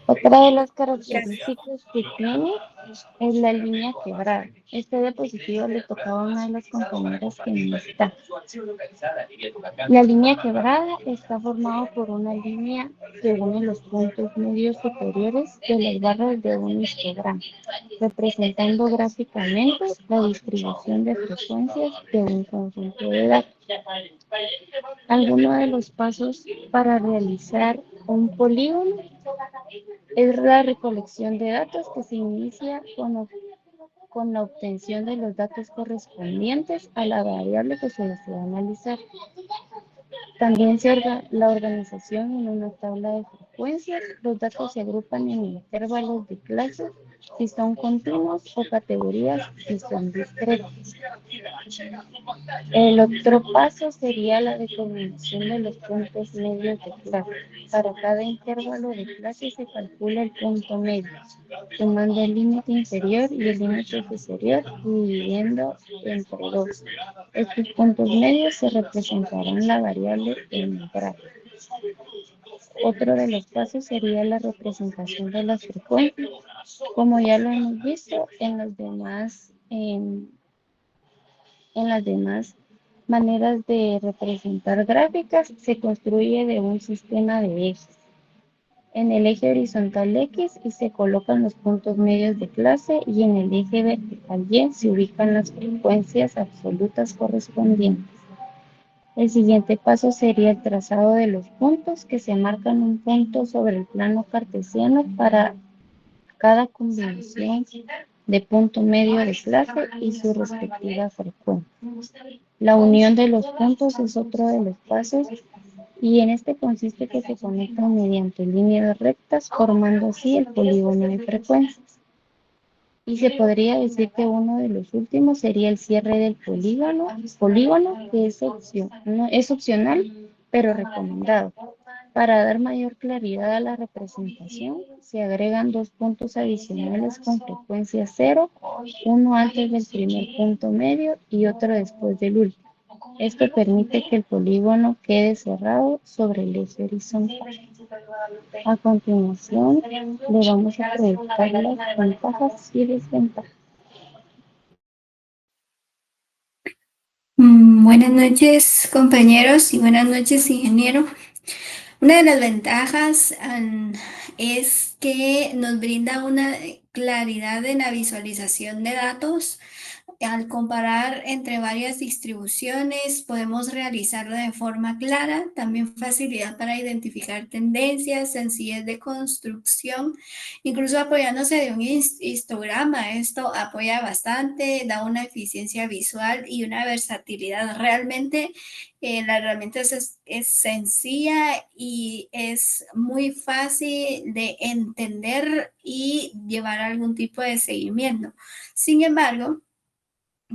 Otra de las características que tiene es la línea quebrada. Este diapositivo le tocaba a una de las compañeras que no está. La línea quebrada está formada por una línea que une los puntos medios superiores de las barras de un histograma, representando gráficamente la distribución de frecuencias de un conjunto de datos. Algunos de los pasos para realizar un polígono es la recolección de datos, que se inicia con la obtención de los datos correspondientes a la variable que se desea analizar. También la organización en una tabla de frecuencias. Los datos se agrupan en intervalos de clases si son continuos o categorías si son discretos. El otro paso sería la determinación de los puntos medios de clase. Para cada intervalo de clase se calcula el punto medio, sumando el límite inferior y el límite superior y dividiendo entre 2. Estos puntos medios se representarán la variable en el gráfico. Otro de los pasos sería la representación de las frecuencias. Como ya lo hemos visto en las demás maneras de representar gráficas, se construye de un sistema de ejes. En el eje horizontal X y se colocan los puntos medios de clase, y en el eje vertical Y se ubican las frecuencias absolutas correspondientes. El siguiente paso sería el trazado de los puntos, que se marcan un punto sobre el plano cartesiano para cada combinación de punto medio de clase y su respectiva frecuencia. La unión de los puntos es otro de los pasos, y en este consiste que se conectan mediante líneas rectas, formando así el polígono de frecuencias. Y se podría decir que uno de los últimos sería el cierre del polígono que es opcional, pero recomendado. Para dar mayor claridad a la representación, se agregan 2 puntos adicionales con frecuencia 0, uno antes del primer punto medio y otro después del último. Esto permite que el polígono quede cerrado sobre el eje horizontal. A continuación, le vamos a proyectar las ventajas y desventajas. Buenas noches, compañeros, y buenas noches, ingeniero. Una de las ventajas es que nos brinda una claridad en la visualización de datos. Al comparar entre varias distribuciones, podemos realizarlo de forma clara. También facilidad para identificar tendencias, sencillez de construcción, incluso apoyándose de un histograma. Esto apoya bastante, da una eficiencia visual y una versatilidad. Realmente la herramienta es sencilla y es muy fácil de entender y llevar algún tipo de seguimiento. Sin embargo,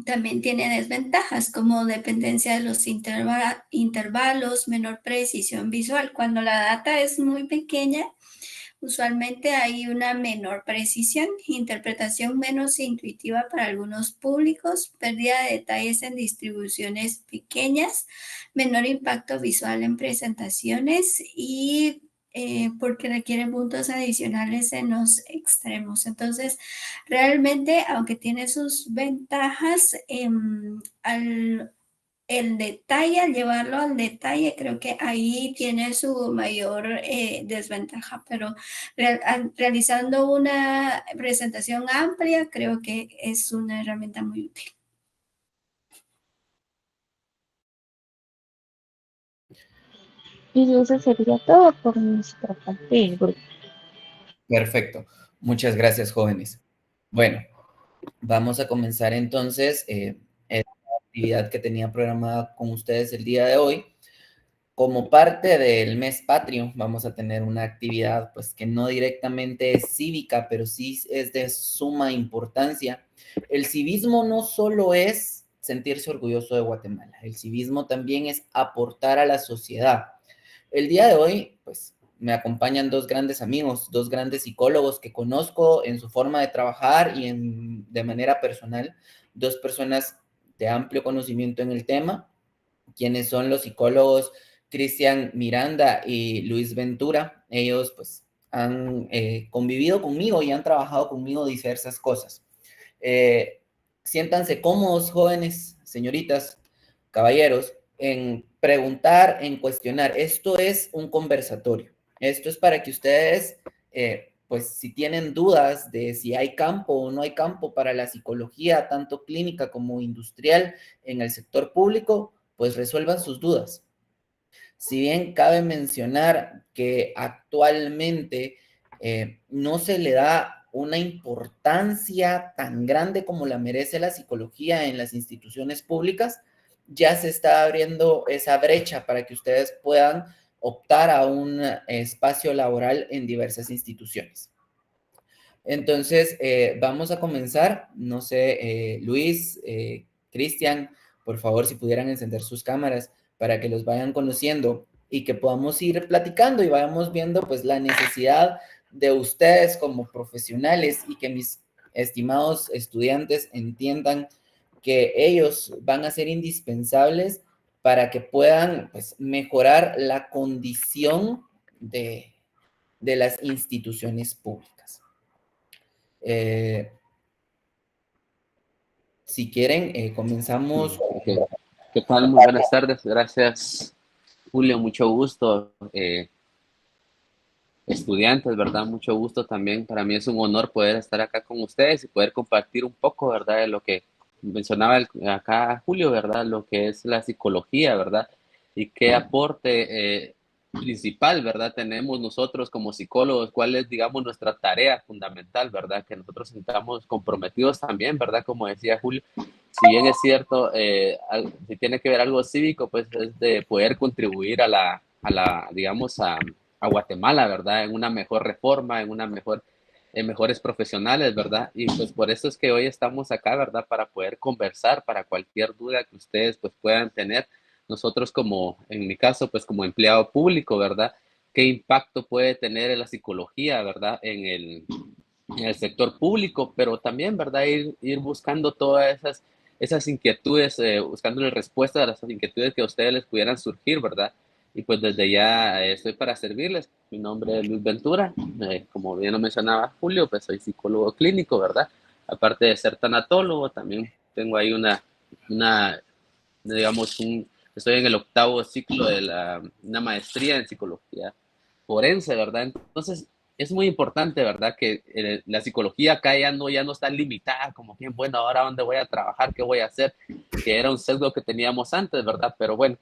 también tiene desventajas como dependencia de los intervalos, menor precisión visual. Cuando la data es muy pequeña, usualmente hay una menor precisión, interpretación menos intuitiva para algunos públicos, pérdida de detalles en distribuciones pequeñas, menor impacto visual en presentaciones y porque requieren puntos adicionales en los extremos. Entonces, realmente, aunque tiene sus ventajas, el detalle, al llevarlo al detalle, creo que ahí tiene su mayor desventaja, pero realizando una presentación amplia, creo que es una herramienta muy útil. Y eso sería todo por nuestra parte del grupo. Perfecto. Muchas gracias, jóvenes. Bueno, vamos a comenzar entonces la actividad que tenía programada con ustedes el día de hoy. Como parte del mes patrio, vamos a tener una actividad pues que no directamente es cívica, pero sí es de suma importancia. El civismo no solo es sentirse orgulloso de Guatemala, el civismo también es aportar a la sociedad. El día de hoy, pues, me acompañan 2 grandes amigos, 2 grandes psicólogos que conozco en su forma de trabajar y de manera personal, 2 personas de amplio conocimiento en el tema, quienes son los psicólogos Cristian Miranda y Luis Ventura. Ellos, pues, han convivido conmigo y han trabajado conmigo diversas cosas. Siéntanse cómodos, jóvenes, señoritas, caballeros, en preguntar, en cuestionar. Esto es un conversatorio. Esto es para que ustedes, pues si tienen dudas de si hay campo o no hay campo para la psicología, tanto clínica como industrial en el sector público, pues resuelvan sus dudas. Si bien cabe mencionar que actualmente no se le da una importancia tan grande como la merece la psicología en las instituciones públicas, ya se está abriendo esa brecha para que ustedes puedan optar a un espacio laboral en diversas instituciones. Entonces, vamos a comenzar. No sé, Luis, Cristian, por favor, si pudieran encender sus cámaras para que los vayan conociendo y que podamos ir platicando y vayamos viendo pues la necesidad de ustedes como profesionales y que mis estimados estudiantes entiendan que ellos van a ser indispensables para que puedan pues, mejorar la condición de las instituciones públicas. Si quieren, comenzamos. Okay. ¿Qué tal? Muy buenas tardes. Gracias, Julio. Mucho gusto. Estudiantes, ¿verdad? Mucho gusto también. Para mí es un honor poder estar acá con ustedes y poder compartir un poco, ¿verdad? De lo que mencionaba acá Julio, ¿verdad? Lo que es la psicología, ¿verdad? Y qué aporte principal, ¿verdad? Tenemos nosotros como psicólogos, cuál es, digamos, nuestra tarea fundamental, ¿verdad? Que nosotros estamos comprometidos también, ¿verdad? Como decía Julio, si bien es cierto, si tiene que ver algo cívico, pues es de poder contribuir a la digamos, a Guatemala, ¿verdad? En una mejor reforma, en mejores profesionales, ¿verdad? Y pues por eso es que hoy estamos acá, ¿verdad? Para poder conversar, para cualquier duda que ustedes pues puedan tener. Nosotros como, en mi caso, pues como empleado público, ¿verdad? ¿Qué impacto puede tener la psicología, ¿verdad? En el sector público, pero también, ¿verdad? Ir buscando todas esas inquietudes, buscándole respuestas a las inquietudes que a ustedes les pudieran surgir, ¿verdad? Y pues desde ya estoy para servirles. Mi nombre es Luis Ventura. Como bien lo mencionaba Julio, pues soy psicólogo clínico, ¿verdad? Aparte de ser tanatólogo, también tengo ahí digamos, estoy en el 8º ciclo de una maestría en psicología forense, ¿verdad? Entonces, es muy importante, ¿verdad? Que la psicología acá ya no está limitada, como que, bueno, ahora dónde voy a trabajar, qué voy a hacer, que era un sesgo que teníamos antes, ¿verdad? Pero bueno,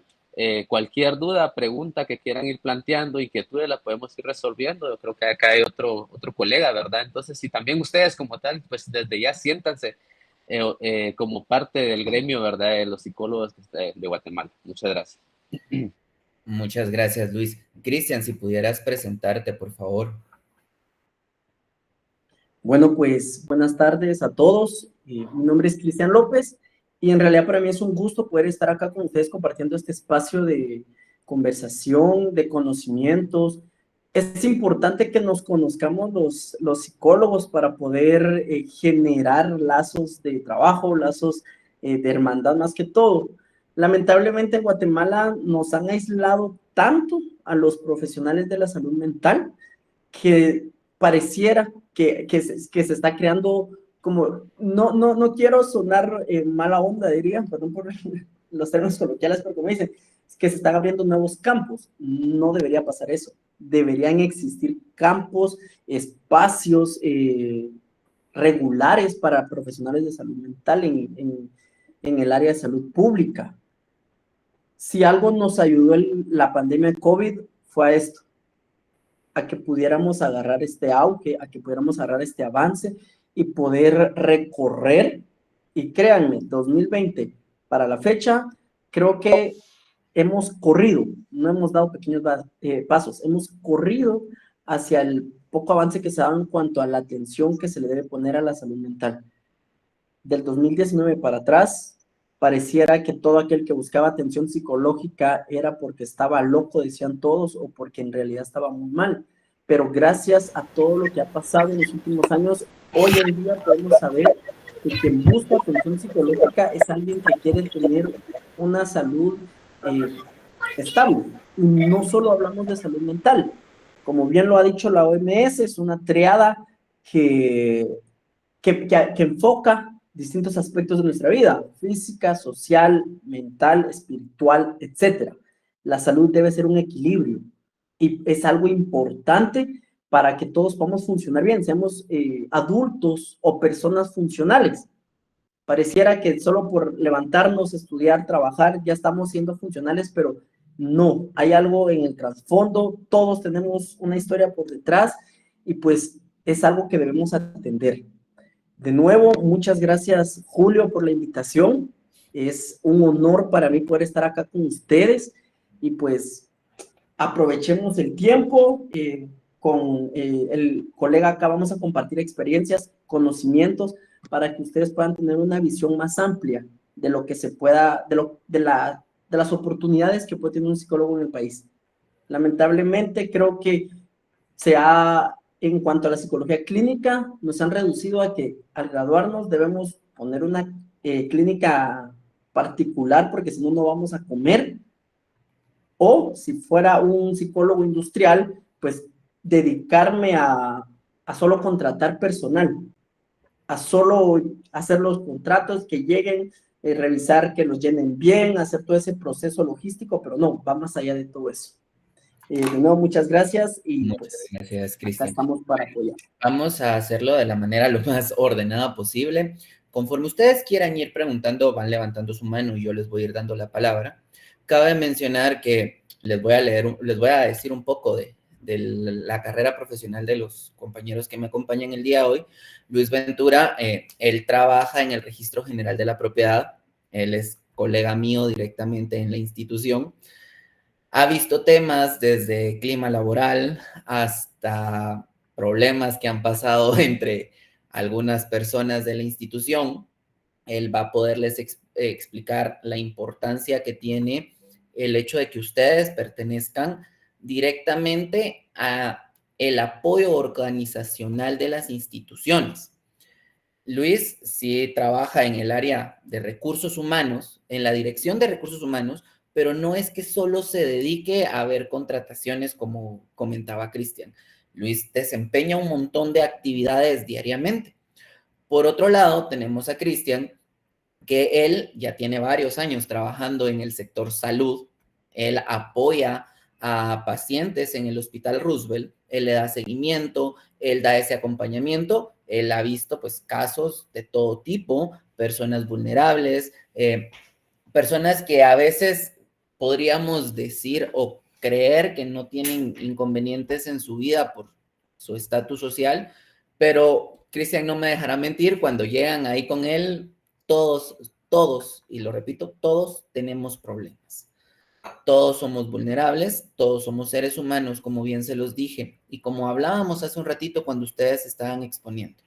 cualquier duda, pregunta que quieran ir planteando, inquietudes, la podemos ir resolviendo. Yo creo que acá hay otro colega, ¿verdad? Entonces, si también ustedes como tal, pues desde ya siéntanse como parte del gremio, ¿verdad? De los psicólogos de Guatemala. Muchas gracias. Muchas gracias, Luis. Cristian, si pudieras presentarte, por favor. Bueno, pues buenas tardes a todos. Mi nombre es Cristian López y en realidad para mí es un gusto poder estar acá con ustedes compartiendo este espacio de conversación, de conocimientos. Es importante que nos conozcamos los psicólogos para poder generar lazos de trabajo, lazos de hermandad más que todo. Lamentablemente en Guatemala nos han aislado tanto a los profesionales de la salud mental que pareciera que se está creando como, no quiero sonar mala onda, diría, perdón por los términos coloquiales, pero como dicen, es que se están abriendo nuevos campos. No debería pasar eso. Deberían existir campos, espacios regulares para profesionales de salud mental en el área de salud pública. Si algo nos ayudó la pandemia de COVID fue a esto, a que pudiéramos agarrar este auge, a que pudiéramos agarrar este avance y poder recorrer, y créanme, 2020 para la fecha, creo que hemos corrido, no hemos dado pequeños pasos, hemos corrido hacia el poco avance que se da en cuanto a la atención que se le debe poner a la salud mental. Del 2019 para atrás, pareciera que todo aquel que buscaba atención psicológica era porque estaba loco, decían todos, o porque en realidad estaba muy mal. Pero gracias a todo lo que ha pasado en los últimos años, hoy en día podemos saber que quien busca atención psicológica es alguien que quiere tener una salud estable. Y no solo hablamos de salud mental, Como bien lo ha dicho la OMS, es una triada que enfoca distintos aspectos de nuestra vida, física, social, mental, espiritual, etc. La salud debe ser un equilibrio y es algo importante para que todos podamos funcionar bien, seamos adultos o personas funcionales. Pareciera que solo por levantarnos, estudiar, trabajar, ya estamos siendo funcionales, pero no, hay algo en el trasfondo, todos tenemos una historia por detrás y pues es algo que debemos atender. De nuevo, muchas gracias, Julio, por la invitación. Es un honor para mí poder estar acá con ustedes y pues aprovechemos el tiempo. Con el colega acá vamos a compartir experiencias, conocimientos, para que ustedes puedan tener una visión más amplia de lo que se pueda, de las oportunidades que puede tener un psicólogo en el país. Lamentablemente, creo que en cuanto a la psicología clínica, nos han reducido a que al graduarnos debemos poner una clínica particular porque si no, no vamos a comer. O si fuera un psicólogo industrial, pues dedicarme a solo contratar personal, a solo hacer los contratos que lleguen, revisar que los llenen bien, hacer todo ese proceso logístico, pero no, va más allá de todo eso. De nuevo, muchas gracias y muchas gracias, Cristian. Estamos para apoyar. Vamos a hacerlo de la manera lo más ordenada posible. Conforme ustedes quieran ir preguntando, van levantando su mano y yo les voy a ir dando la palabra. Cabe mencionar que les voy a decir un poco de la carrera profesional de los compañeros que me acompañan el día de hoy. Luis Ventura, él trabaja en el Registro General de la Propiedad, él es colega mío directamente en la institución, ha visto temas desde clima laboral hasta problemas que han pasado entre algunas personas de la institución. Él va a poderles explicar la importancia que tiene el hecho de que ustedes pertenezcan directamente a el apoyo organizacional de las instituciones. Luis sí trabaja en el área de recursos humanos, en la dirección de recursos humanos, pero no es que solo se dedique a ver contrataciones como comentaba Cristian. Luis desempeña un montón de actividades diariamente. Por otro lado, tenemos a Cristian, que él ya tiene varios años trabajando en el sector salud. Él apoya a pacientes en el Hospital Roosevelt, él le da seguimiento, él da ese acompañamiento, él ha visto pues casos de todo tipo, personas vulnerables, personas que a veces podríamos decir o creer que no tienen inconvenientes en su vida por su estatus social, pero Cristian no me dejará mentir, cuando llegan ahí con él, todos, y lo repito, todos tenemos problemas. Todos somos vulnerables, todos somos seres humanos, como bien se los dije, y como hablábamos hace un ratito cuando ustedes estaban exponiendo.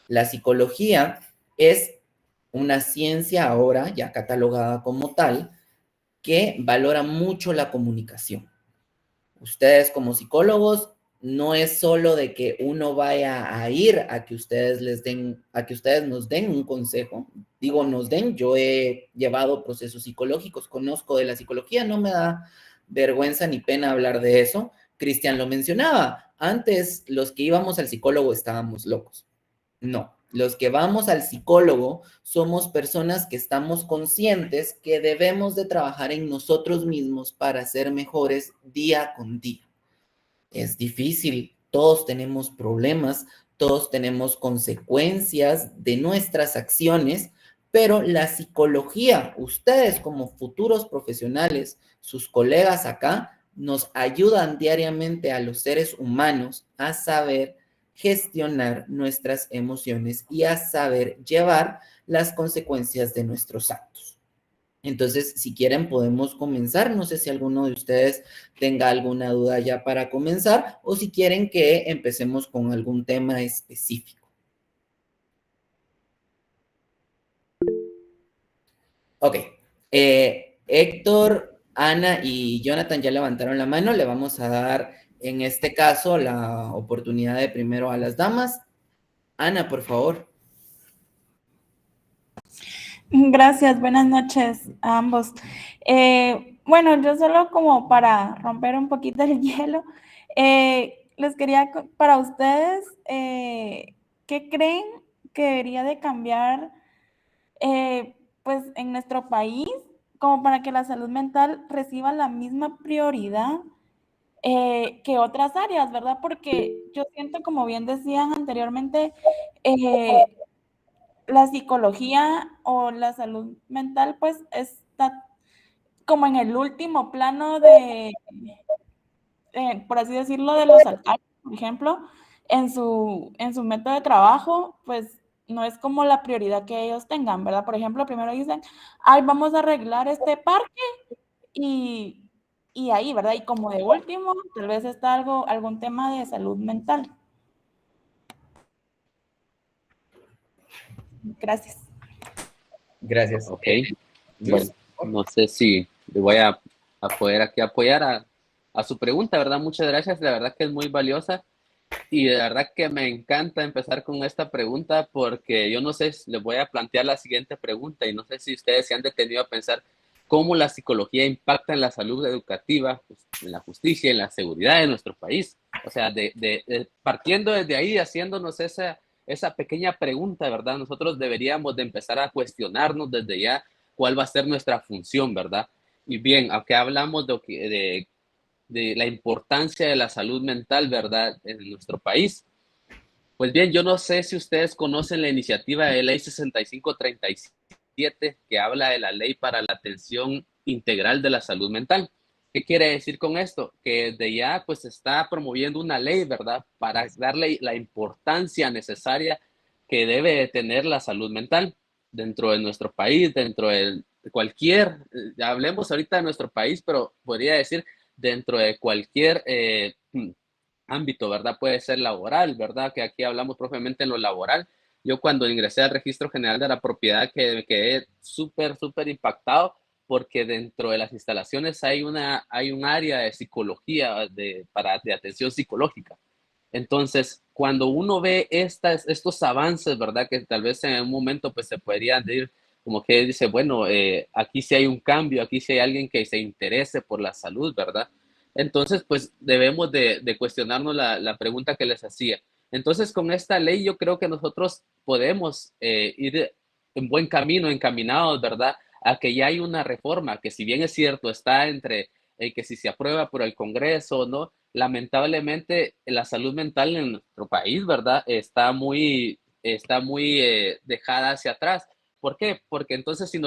La psicología es una ciencia ahora ya catalogada como tal que valora mucho la comunicación. Ustedes como psicólogos no es solo de que uno vaya a ir a que ustedes nos den un consejo. Digo, yo he llevado procesos psicológicos, conozco de la psicología, no me da vergüenza ni pena hablar de eso. Cristian lo mencionaba, antes los que íbamos al psicólogo estábamos locos. No, los que vamos al psicólogo somos personas que estamos conscientes que debemos de trabajar en nosotros mismos para ser mejores día con día. Es difícil, todos tenemos problemas, todos tenemos consecuencias de nuestras acciones, pero la psicología, ustedes como futuros profesionales, sus colegas acá, nos ayudan diariamente a los seres humanos a saber gestionar nuestras emociones y a saber llevar las consecuencias de nuestros actos. Entonces, si quieren, podemos comenzar. No sé si alguno de ustedes tenga alguna duda ya para comenzar o si quieren que empecemos con algún tema específico. Ok. Héctor, Ana y Jonathan ya levantaron la mano. Le vamos a dar, en este caso, la oportunidad de primero a las damas. Ana, por favor. Gracias, buenas noches a ambos. Bueno, yo solo como para romper un poquito el hielo, Les quería, para ustedes, ¿qué creen que debería de cambiar pues en nuestro país como para que la salud mental reciba la misma prioridad que otras áreas, ¿verdad? Porque yo siento, como bien decían anteriormente, la psicología o la salud mental pues está como en el último plano de, por así decirlo, de los alcaldes, por ejemplo, en su método de trabajo, pues no es como la prioridad que ellos tengan, ¿verdad? Por ejemplo, primero dicen, ay, vamos a arreglar este parque y, y ahí, ¿verdad? Y como de último, tal vez está algún tema de salud mental. Gracias. Gracias. Ok, Luis. bueno, no sé si le voy a poder aquí apoyar a su pregunta, ¿verdad? Muchas gracias, la verdad que es muy valiosa y de verdad que me encanta empezar con esta pregunta porque yo no sé, les voy a plantear la siguiente pregunta y no sé si ustedes se han detenido a pensar cómo la psicología impacta en la salud educativa, pues, en la justicia, en la seguridad de nuestro país. O sea, partiendo desde ahí, haciéndonos esa pequeña pregunta, ¿verdad? Nosotros deberíamos de empezar a cuestionarnos desde ya cuál va a ser nuestra función, ¿verdad? Y bien, aunque hablamos de la importancia de la salud mental, ¿verdad? En nuestro país. Pues bien, yo no sé si ustedes conocen la iniciativa de ley 6537 que habla de la ley para la atención integral de la salud mental. ¿Qué quiere decir con esto? Que desde ya pues está promoviendo una ley, ¿verdad? Para darle la importancia necesaria que debe de tener la salud mental dentro de nuestro país, dentro de cualquier, hablemos ahorita de nuestro país, pero podría decir dentro de cualquier ámbito, ¿verdad? Puede ser laboral, ¿verdad? Que aquí hablamos propiamente en lo laboral. Yo cuando ingresé al Registro General de la Propiedad quedé súper impactado porque dentro de las instalaciones hay un área de psicología, de atención psicológica. Entonces, cuando uno ve estos avances, ¿verdad? Que tal vez en un momento pues se podrían decir, como que dice, bueno, aquí sí hay un cambio, aquí sí hay alguien que se interese por la salud, ¿verdad? Entonces, pues debemos de cuestionarnos la pregunta que les hacía. Entonces, con esta ley yo creo que nosotros podemos ir en buen camino, encaminados, ¿verdad? A que ya hay una reforma que si bien es cierto, está entre que si se aprueba por el Congreso o no, lamentablemente la salud mental en nuestro país, ¿verdad? Está muy dejada hacia atrás. ¿Por qué? Porque entonces si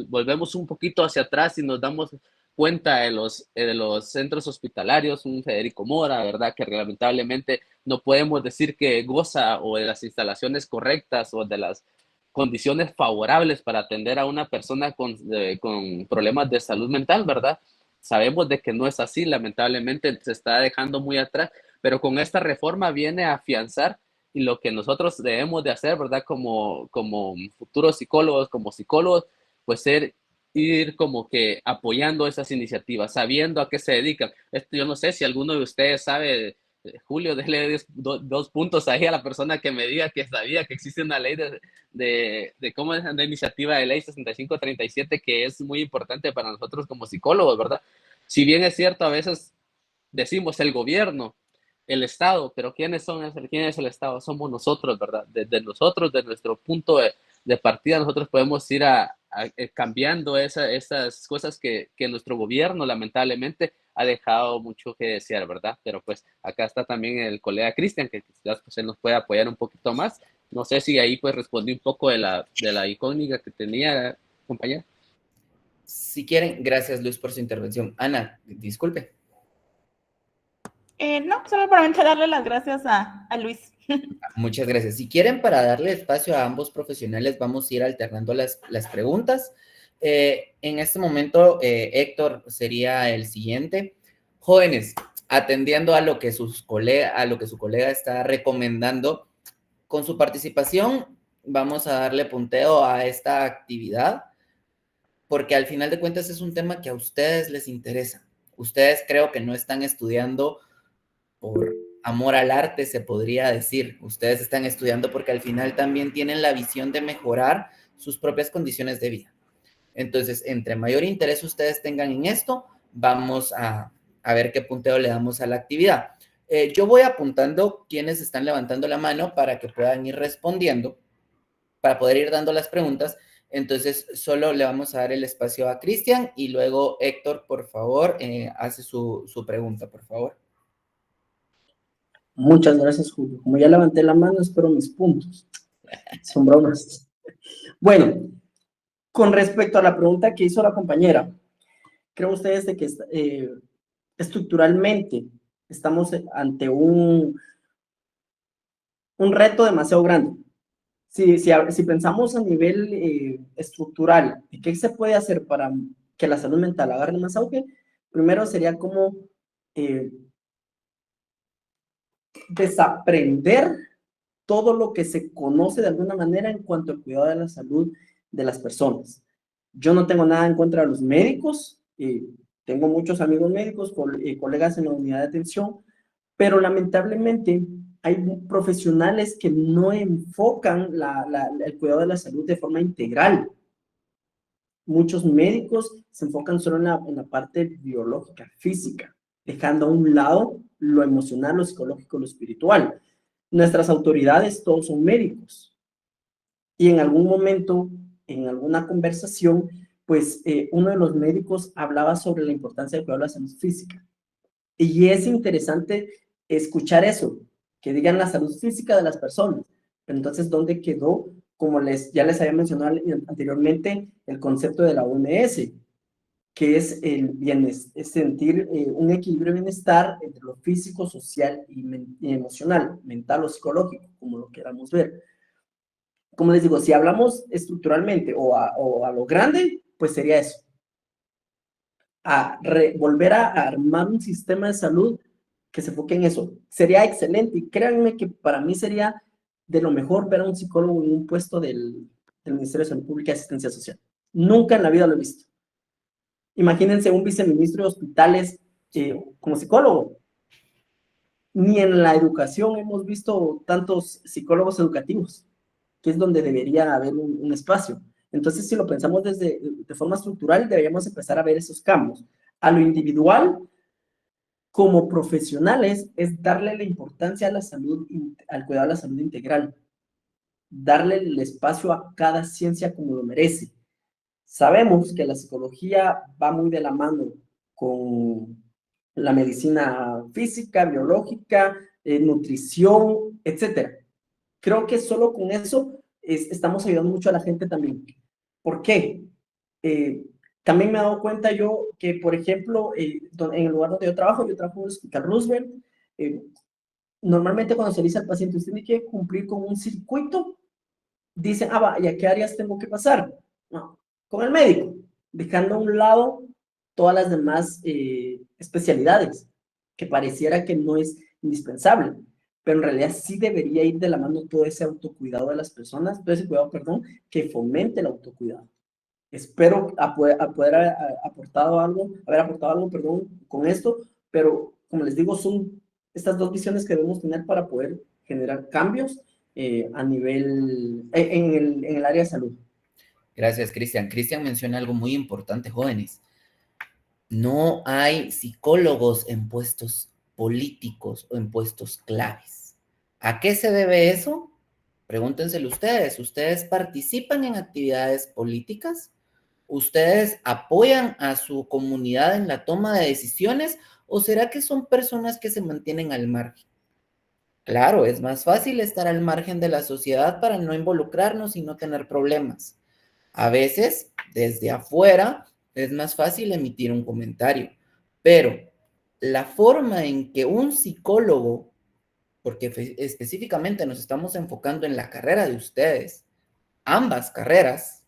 volvemos un poquito hacia atrás y nos damos cuenta de los centros hospitalarios, un Federico Mora, ¿verdad? Que lamentablemente no podemos decir que goza o de las instalaciones correctas o de las condiciones favorables para atender a una persona con problemas de salud mental, ¿verdad? Sabemos de que no es así, lamentablemente se está dejando muy atrás, pero con esta reforma viene a afianzar y lo que nosotros debemos de hacer, ¿verdad? Como futuros psicólogos, como psicólogos, pues ir como que apoyando esas iniciativas, sabiendo a qué se dedican. Yo no sé si alguno de ustedes sabe, Julio, déle dos puntos ahí a la persona que me diga que sabía que existe una ley de cómo es la iniciativa de ley 6537 que es muy importante para nosotros como psicólogos, ¿verdad? Si bien es cierto, a veces decimos el gobierno, el Estado, pero ¿quién es el Estado? Somos nosotros, ¿verdad? Desde nosotros, de nuestro punto de partida, nosotros podemos ir cambiando esas cosas que nuestro gobierno lamentablemente ha dejado mucho que desear, ¿verdad? Pero pues acá está también el colega Cristian, que quizás pues, él nos puede apoyar un poquito más. No sé si ahí pues respondí un poco de la icónica que tenía, compañera. Si quieren, gracias Luis por su intervención. Ana, disculpe. No, solamente darle las gracias a Luis. Muchas gracias. Si quieren, para darle espacio a ambos profesionales, vamos a ir alternando las preguntas. En este momento, Héctor sería el siguiente. Jóvenes, atendiendo a lo que su colega está recomendando, con su participación vamos a darle punteo a esta actividad, porque al final de cuentas es un tema que a ustedes les interesa. Ustedes creo que no están estudiando por amor al arte, se podría decir. Ustedes están estudiando porque al final también tienen la visión de mejorar sus propias condiciones de vida. Entonces, entre mayor interés ustedes tengan en esto, vamos a a ver qué punteo le damos a la actividad. Yo voy apuntando quienes están levantando la mano para que puedan ir respondiendo, para poder ir dando las preguntas. Entonces, solo le vamos a dar el espacio a Cristian y luego Héctor, por favor, hace su pregunta, por favor. Muchas gracias, Julio. Como ya levanté la mano, espero mis puntos. Son bromas. Bueno, con respecto a la pregunta que hizo la compañera, ¿creen ustedes de que estructuralmente estamos ante un reto demasiado grande? Si pensamos a nivel estructural, ¿qué se puede hacer para que la salud mental agarre más auge? Primero sería como desaprender todo lo que se conoce de alguna manera en cuanto al cuidado de la salud de las personas. Yo no tengo nada en contra de los médicos, tengo muchos amigos médicos, colegas en la unidad de atención, pero lamentablemente hay profesionales que no enfocan el cuidado de la salud de forma integral. Muchos médicos se enfocan solo en la parte biológica, física, dejando a un lado lo emocional, lo psicológico, lo espiritual. Nuestras autoridades todos son médicos. Y en algún momento, en alguna conversación, pues uno de los médicos hablaba sobre la importancia de cuidar la salud física. Y es interesante escuchar eso, que digan la salud física de las personas. Pero entonces, ¿dónde quedó? Como ya les había mencionado anteriormente, el concepto de la OMS, que es es sentir un equilibrio de bienestar entre lo físico, social y emocional, mental o psicológico, como lo queramos ver. Como les digo, si hablamos estructuralmente o a lo grande, pues sería eso. Volver a armar un sistema de salud que se enfoque en eso. Sería excelente y créanme que para mí sería de lo mejor ver a un psicólogo en un puesto del Ministerio de Salud Pública y Asistencia Social. Nunca en la vida lo he visto. Imagínense un viceministro de hospitales como psicólogo. Ni en la educación hemos visto tantos psicólogos educativos, que es donde debería haber un espacio. Entonces, si lo pensamos de forma estructural, deberíamos empezar a ver esos cambios. A lo individual, como profesionales, es darle la importancia a la salud, al cuidado de la salud integral. Darle el espacio a cada ciencia como lo merece. Sabemos que la psicología va muy de la mano con la medicina física, biológica, nutrición, etc. Creo que solo con eso estamos ayudando mucho a la gente también. ¿Por qué? También me he dado cuenta yo que, por ejemplo, en el lugar donde yo trabajo en el Hospital Roosevelt, normalmente cuando se le dice al paciente, usted tiene que cumplir con un circuito, dicen, ¿y a qué áreas tengo que pasar? No, con el médico, dejando a un lado todas las demás especialidades, que pareciera que no es indispensable, pero en realidad sí debería ir de la mano todo ese autocuidado de las personas, todo ese cuidado, perdón, que fomente el autocuidado. Espero haber aportado algo, perdón, con esto, pero como les digo, son estas dos visiones que debemos tener para poder generar cambios a nivel, en el área de salud. Gracias, Cristian. Cristian menciona algo muy importante, jóvenes. No hay psicólogos en puestos políticos o en puestos claves. ¿A qué se debe eso? Pregúntenselo ustedes. ¿Ustedes participan en actividades políticas? ¿Ustedes apoyan a su comunidad en la toma de decisiones o será que son personas que se mantienen al margen? Claro, es más fácil estar al margen de la sociedad para no involucrarnos y no tener problemas. A veces, desde afuera, es más fácil emitir un comentario, pero la forma en que un psicólogo, porque específicamente nos estamos enfocando en la carrera de ustedes, ambas carreras,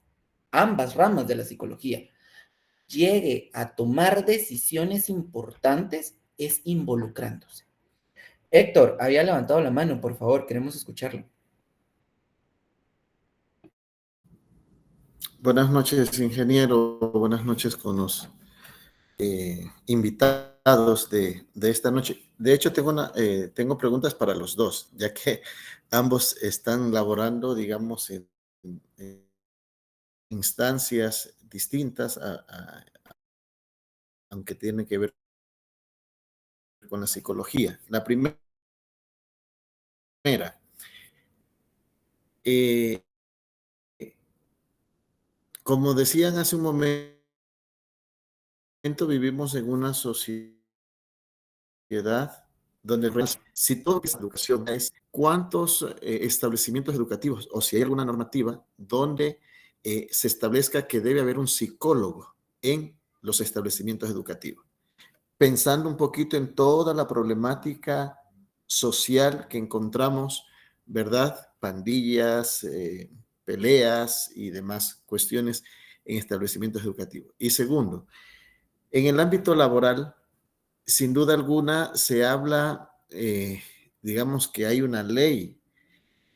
ambas ramas de la psicología, llegue a tomar decisiones importantes es involucrándose. Héctor, había levantado la mano, por favor, queremos escucharlo. Buenas noches, ingeniero. Buenas noches con los invitados de esta noche. De hecho, tengo preguntas para los dos, ya que ambos están laborando, digamos, en instancias distintas, aunque tienen que ver con la psicología. La primera, como decían hace un momento, vivimos en una sociedad donde si todo es educación es cuántos establecimientos educativos o si hay alguna normativa donde se establezca que debe haber un psicólogo en los establecimientos educativos. Pensando un poquito en toda la problemática social que encontramos, ¿verdad? Pandillas, peleas y demás cuestiones en establecimientos educativos. Y segundo, en el ámbito laboral, sin duda alguna se habla, digamos que hay una ley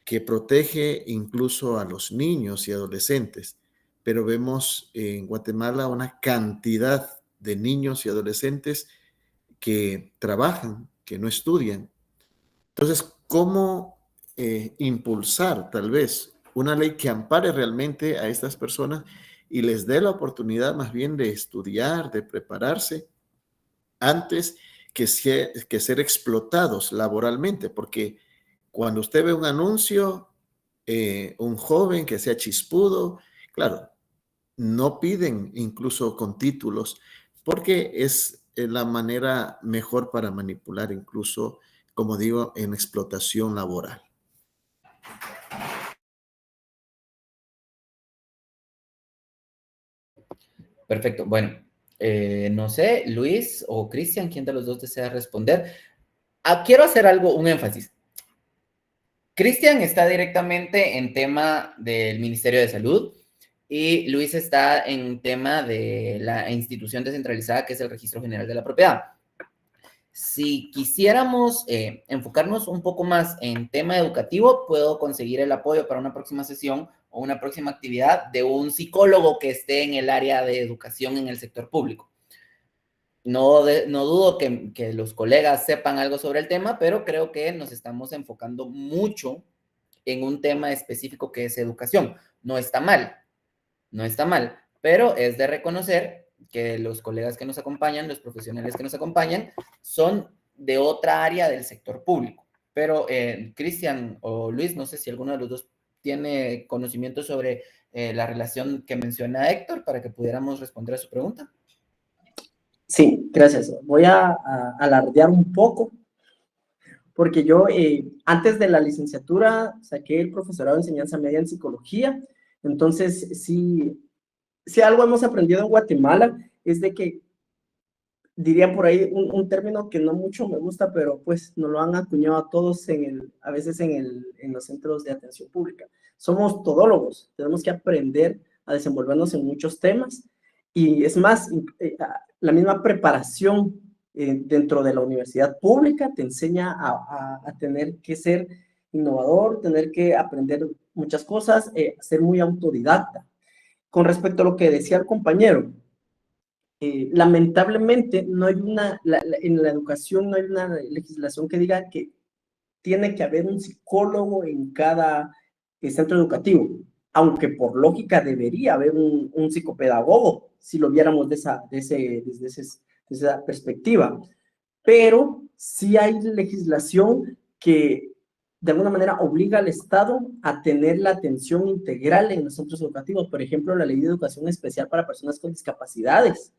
que protege incluso a los niños y adolescentes, pero vemos en Guatemala una cantidad de niños y adolescentes que trabajan, que no estudian. Entonces, ¿cómo impulsar tal vez una ley que ampare realmente a estas personas y les dé la oportunidad más bien de estudiar, de prepararse antes que ser explotados laboralmente? Porque cuando usted ve un anuncio, un joven que sea chispudo, claro, no piden incluso con títulos, porque es la manera mejor para manipular incluso, como digo, en explotación laboral. Perfecto. Bueno, no sé, Luis o Cristian, ¿quién de los dos desea responder? Quiero hacer un énfasis. Cristian está directamente en tema del Ministerio de Salud y Luis está en tema de la institución descentralizada que es el Registro General de la Propiedad. Si quisiéramos enfocarnos un poco más en tema educativo, puedo conseguir el apoyo para una próxima sesión o una próxima actividad de un psicólogo que esté en el área de educación en el sector público. No dudo que los colegas sepan algo sobre el tema, pero creo que nos estamos enfocando mucho en un tema específico que es educación. No está mal, pero es de reconocer que los colegas que nos acompañan, los profesionales que nos acompañan, son de otra área del sector público. Pero Cristian o Luis, no sé si alguno de los dos tiene conocimiento sobre la relación que menciona Héctor para que pudiéramos responder a su pregunta. Sí, gracias. Voy a alardear un poco, porque yo antes de la licenciatura saqué el profesorado de enseñanza media en psicología. Entonces, si algo hemos aprendido en Guatemala es de que, diría por ahí un término que no mucho me gusta, pero pues nos lo han acuñado a todos a veces en los centros de atención pública. Somos todólogos, tenemos que aprender a desenvolvernos en muchos temas. Y es más, la misma preparación dentro de la universidad pública te enseña a tener que ser innovador, tener que aprender muchas cosas, ser muy autodidacta. Con respecto a lo que decía el compañero, lamentablemente no hay en la educación no hay una legislación que diga que tiene que haber un psicólogo en cada centro educativo, aunque por lógica debería haber un psicopedagogo, si lo viéramos desde esa perspectiva. Pero sí hay legislación que de alguna manera obliga al Estado a tener la atención integral en los centros educativos. Por ejemplo, la Ley de Educación Especial para Personas con Discapacidades.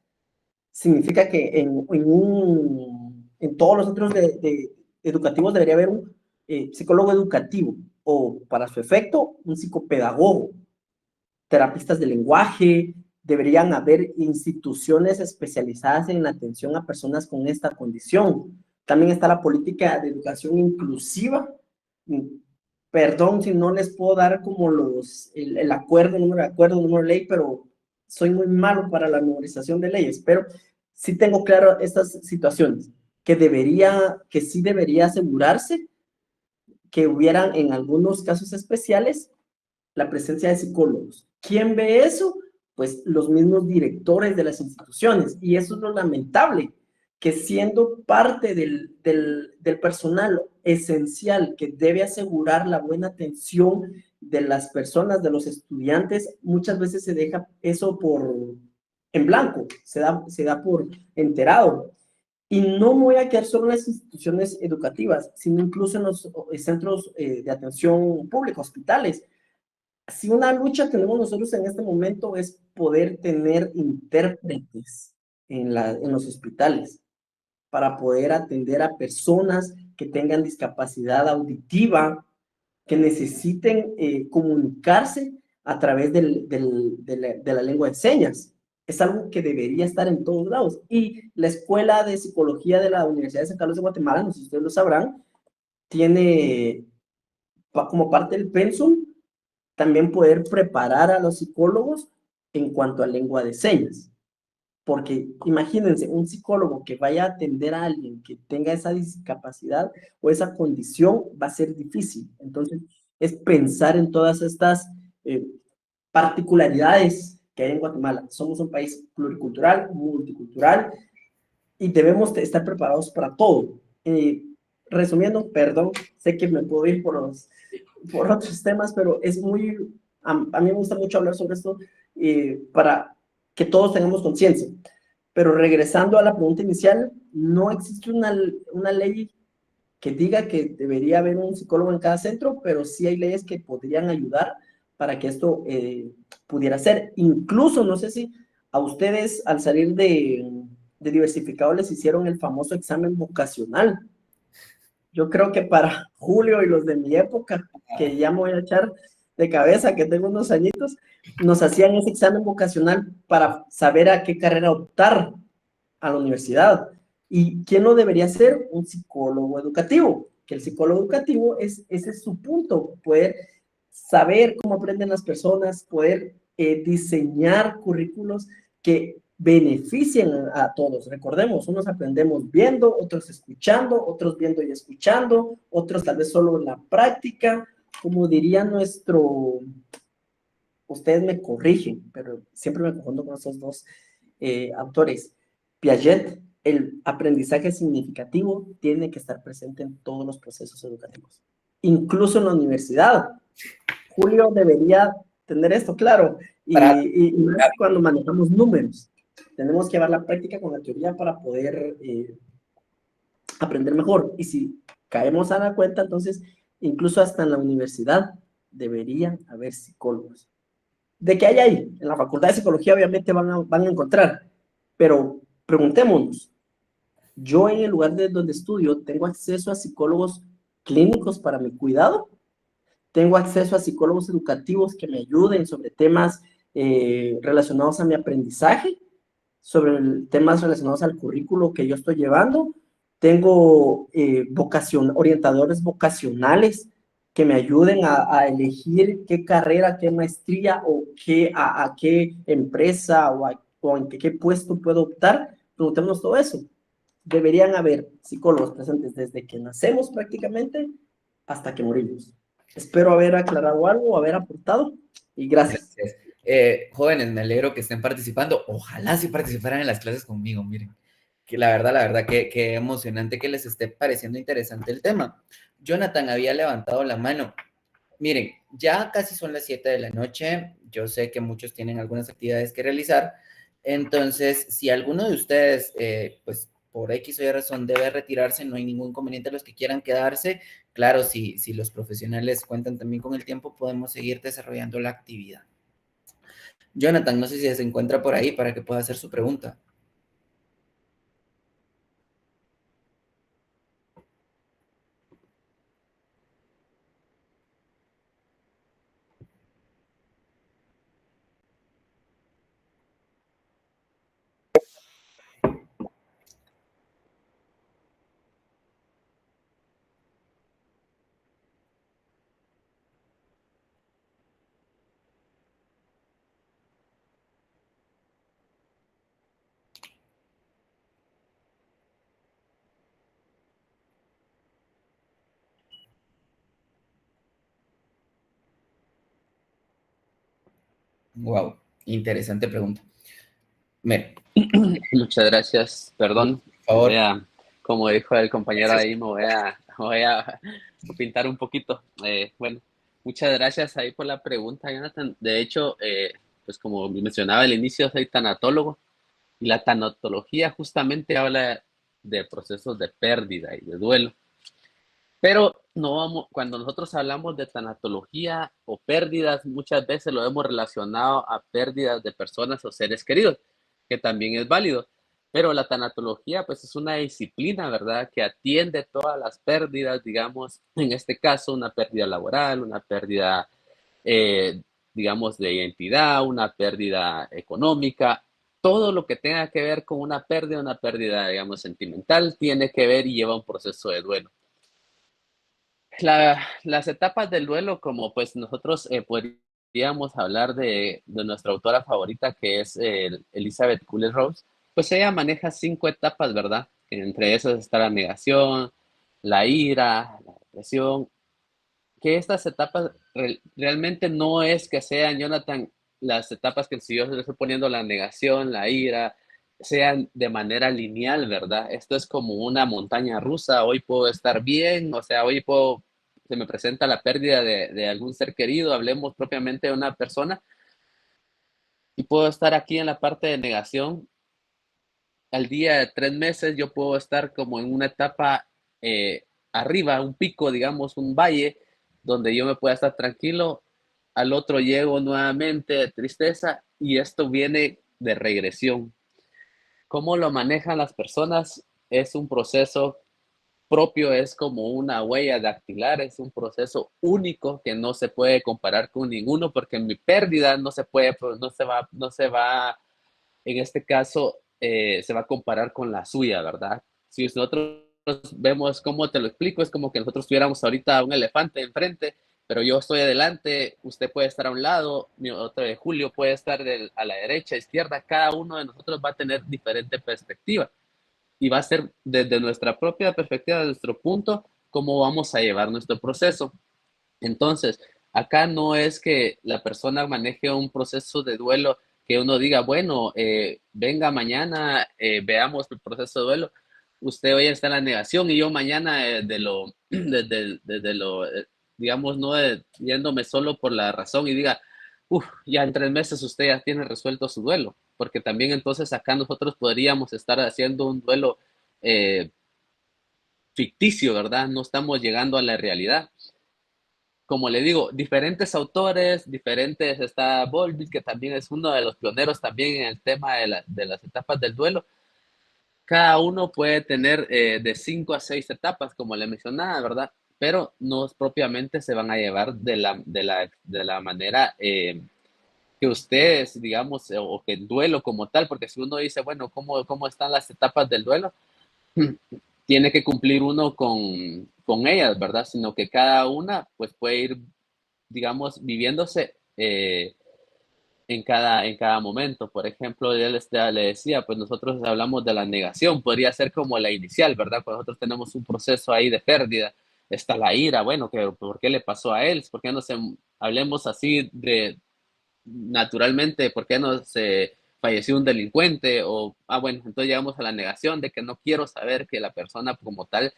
Significa que en todos los centros educativos debería haber un psicólogo educativo, o para su efecto, un psicopedagogo, terapistas de lenguaje. Deberían haber instituciones especializadas en la atención a personas con esta condición. También está la política de educación inclusiva. Perdón si no les puedo dar como el número de ley, pero soy muy malo para la memorización de leyes, pero sí tengo claro estas situaciones, que sí debería asegurarse que hubieran en algunos casos especiales la presencia de psicólogos. ¿Quién ve eso? Pues los mismos directores de las instituciones, y eso es lo lamentable, que siendo parte del personal esencial que debe asegurar la buena atención de las personas, de los estudiantes, muchas veces se deja eso en blanco, se da por enterado. Y no me voy a quedar solo en las instituciones educativas, sino incluso en los centros de atención pública, hospitales. Si una lucha tenemos nosotros en este momento es poder tener intérpretes en los hospitales para poder atender a personas que tengan discapacidad auditiva, que necesiten comunicarse a través de la lengua de señas. Es algo que debería estar en todos lados. Y la Escuela de Psicología de la Universidad de San Carlos de Guatemala, no sé si ustedes lo sabrán, tiene como parte del pensum también poder preparar a los psicólogos en cuanto a lengua de señas. Porque imagínense, un psicólogo que vaya a atender a alguien que tenga esa discapacidad o esa condición va a ser difícil. Entonces, es pensar en todas estas particularidades que hay en Guatemala. Somos un país pluricultural, multicultural, y debemos estar preparados para todo. Resumiendo, perdón, sé que me puedo ir por otros temas, pero es muy, a mí me gusta mucho hablar sobre esto para que todos tengamos conciencia. Pero regresando a la pregunta inicial, no existe una ley que diga que debería haber un psicólogo en cada centro, pero sí hay leyes que podrían ayudar para que esto pudiera ser. Incluso, no sé si a ustedes al salir de diversificado les hicieron el famoso examen vocacional. Yo creo que para Julio y los de mi época, que ya me voy a echar de cabeza, que tengo unos añitos, nos hacían ese examen vocacional para saber a qué carrera optar a la universidad. ¿Y quién lo debería ser? Un psicólogo educativo, que el psicólogo educativo ese es su punto, poder saber cómo aprenden las personas, poder diseñar currículos que beneficien a todos. Recordemos, unos aprendemos viendo, otros escuchando, otros viendo y escuchando, otros tal vez solo en la práctica. Como diría ustedes me corrigen, pero siempre me confundo con esos dos autores. Piaget, el aprendizaje significativo tiene que estar presente en todos los procesos educativos, incluso en la universidad. Julio debería tener esto claro, y más cuando manejamos números. Tenemos que llevar la práctica con la teoría para poder aprender mejor. Y si caemos a la cuenta, entonces, incluso hasta en la universidad deberían haber psicólogos. ¿De qué hay ahí? En la Facultad de Psicología obviamente van a encontrar, pero preguntémonos, yo en el lugar de donde estudio, ¿tengo acceso a psicólogos clínicos para mi cuidado? ¿Tengo acceso a psicólogos educativos que me ayuden sobre temas relacionados a mi aprendizaje? ¿Sobre temas relacionados al currículo que yo estoy llevando? ¿Tengo orientadores vocacionales que me ayuden a elegir qué carrera, qué maestría o a qué empresa o en qué puesto puedo optar? Preguntémonos todo eso. Deberían haber psicólogos presentes desde que nacemos prácticamente hasta que morimos. Espero haber aclarado algo, haber aportado, y gracias. Jóvenes, me alegro que estén participando. Ojalá sí participaran en las clases conmigo, miren. Que la verdad, que emocionante que les esté pareciendo interesante el tema. Jonathan había levantado la mano. Miren, ya casi son las 7 de la noche. Yo sé que muchos tienen algunas actividades que realizar. Entonces, si alguno de ustedes, pues, por X o Y razón debe retirarse, no hay ningún inconveniente. Los que quieran quedarse, claro, si los profesionales cuentan también con el tiempo, podemos seguir desarrollando la actividad. Jonathan, no sé si se encuentra por ahí para que pueda hacer su pregunta. Wow, interesante pregunta. Muchas gracias. Perdón. Por favor. Como dijo el compañero ahí, me voy a pintar un poquito. Bueno, muchas gracias ahí por la pregunta, Jonathan. De hecho, pues como mencionaba al inicio, soy tanatólogo y la tanatología justamente habla de procesos de pérdida y de duelo. Pero no vamos, cuando nosotros hablamos de tanatología o pérdidas, muchas veces lo hemos relacionado a pérdidas de personas o seres queridos, que también es válido. Pero la tanatología, pues es una disciplina, ¿verdad?, que atiende todas las pérdidas, digamos, en este caso, una pérdida laboral, una pérdida, digamos, de identidad, una pérdida económica, todo lo que tenga que ver con una pérdida, digamos, sentimental, tiene que ver y lleva un proceso de duelo. Las etapas del duelo, como pues nosotros podríamos hablar de nuestra autora favorita, que es Elizabeth Kubler-Ross, pues ella maneja 5 etapas, ¿verdad? Entre esas está la negación, la ira, la depresión, que estas etapas realmente no es que sean, Jonathan, las etapas que si yo le estoy poniendo la negación, la ira, sean de manera lineal, ¿verdad? Esto es como una montaña rusa, hoy puedo estar bien, o sea, se me presenta la pérdida de algún ser querido, hablemos propiamente de una persona, y puedo estar aquí en la parte de negación. Al día de 3 meses yo puedo estar como en una etapa arriba, un pico, digamos, un valle, donde yo me pueda estar tranquilo. Al otro llego nuevamente de tristeza y esto viene de regresión. ¿Cómo lo manejan las personas? Es un proceso propio, es como una huella dactilar, es un proceso único que no se puede comparar con ninguno porque mi pérdida no se va, en este caso, se va a comparar con la suya, ¿verdad? Si nosotros vemos cómo te lo explico, es como que nosotros tuviéramos ahorita un elefante enfrente, pero yo estoy adelante, usted puede estar a un lado, mi otro de Julio puede estar a la derecha, izquierda, cada uno de nosotros va a tener diferente perspectiva y va a ser desde nuestra propia perspectiva, desde nuestro punto, cómo vamos a llevar nuestro proceso. Entonces, acá no es que la persona maneje un proceso de duelo que uno diga, bueno, venga mañana, veamos el proceso de duelo. Usted hoy está en la negación y yo mañana digamos, no yéndome solo por la razón y diga, ya en 3 meses usted ya tiene resuelto su duelo, porque también entonces acá nosotros podríamos estar haciendo un duelo ficticio, ¿verdad? No estamos llegando a la realidad. Como le digo, diferentes autores, está Bowlby, que también es uno de los pioneros también en el tema de las etapas del duelo. Cada uno puede tener de 5 a 6 etapas, como le mencionaba, ¿verdad? Pero no propiamente se van a llevar de la manera que ustedes, digamos, o que el duelo como tal, porque si uno dice, bueno, ¿cómo están las etapas del duelo? Tiene que cumplir uno con ellas, ¿verdad? Sino que cada una, pues, puede ir, digamos, viviéndose en cada momento. Por ejemplo, ya le decía, pues nosotros hablamos de la negación, podría ser como la inicial, ¿verdad? Cuando nosotros tenemos un proceso ahí de pérdida, está la ira, bueno, ¿por qué le pasó a él? ¿Por qué no hablemos así de naturalmente, por qué no se falleció un delincuente? Bueno, entonces llegamos a la negación de que no quiero saber que la persona como tal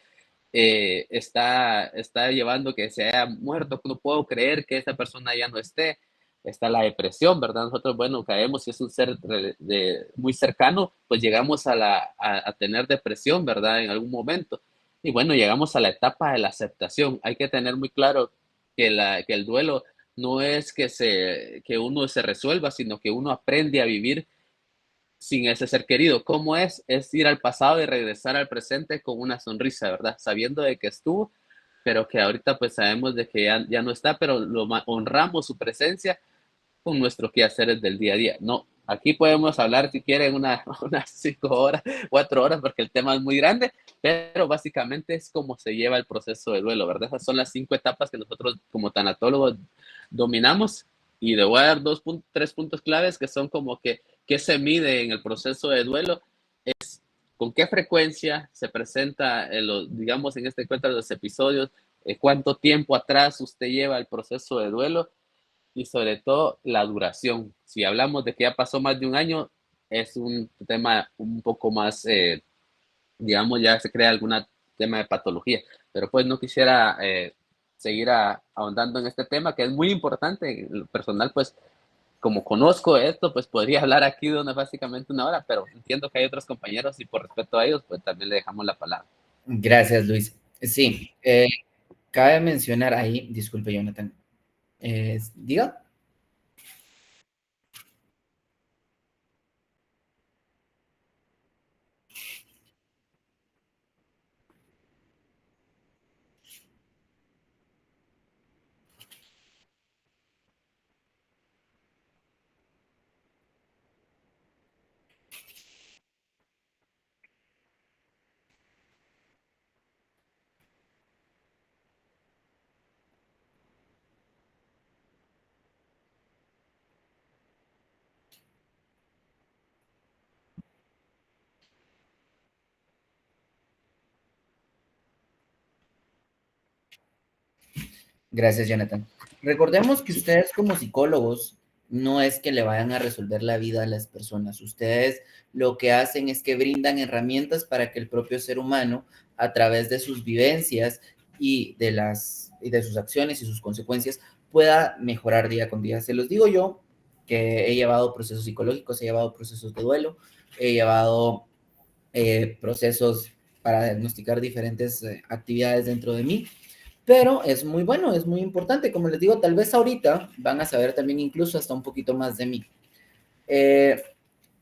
está llevando que se haya muerto, no puedo creer que esa persona ya no esté. Está la depresión, ¿verdad? Nosotros, bueno, caemos, si es un ser muy cercano, pues llegamos a tener depresión, ¿verdad? En algún momento. Y bueno, llegamos a la etapa de la aceptación. Hay que tener muy claro que el duelo no es que uno se resuelva, sino que uno aprende a vivir sin ese ser querido. ¿Cómo es? Es ir al pasado y regresar al presente con una sonrisa, ¿verdad? Sabiendo de que estuvo, pero que ahorita pues sabemos de que ya no está, pero honramos su presencia con nuestros quehaceres del día a día. No, aquí podemos hablar si quieren unas 5 horas, 4 horas, porque el tema es muy grande, pero básicamente es como se lleva el proceso de duelo, ¿verdad? Esas son las 5 etapas que nosotros como tanatólogos dominamos, y le voy a dar 3 puntos claves que son como que qué se mide en el proceso de duelo, es con qué frecuencia se presenta, digamos, en este cuento de los episodios, cuánto tiempo atrás usted lleva el proceso de duelo, y sobre todo la duración. Si hablamos de que ya pasó más de un año, es un tema un poco más, digamos, ya se crea algún tema de patología. Pero pues no quisiera seguir ahondando en este tema, que es muy importante. En lo personal, pues como conozco esto, pues podría hablar aquí de básicamente una hora, pero entiendo que hay otros compañeros y por respeto a ellos, pues también le dejamos la palabra. Gracias, Luis. Sí, cabe mencionar ahí, disculpe, Jonathan. Diga. Gracias, Jonathan. Recordemos que ustedes como psicólogos no es que le vayan a resolver la vida a las personas. Ustedes lo que hacen es que brindan herramientas para que el propio ser humano, a través de sus vivencias y de sus acciones y sus consecuencias, pueda mejorar día con día. Se los digo yo, que he llevado procesos psicológicos, he llevado procesos de duelo, he llevado procesos para diagnosticar diferentes actividades dentro de mí. Pero es muy bueno, es muy importante. Como les digo, tal vez ahorita van a saber también incluso hasta un poquito más de mí.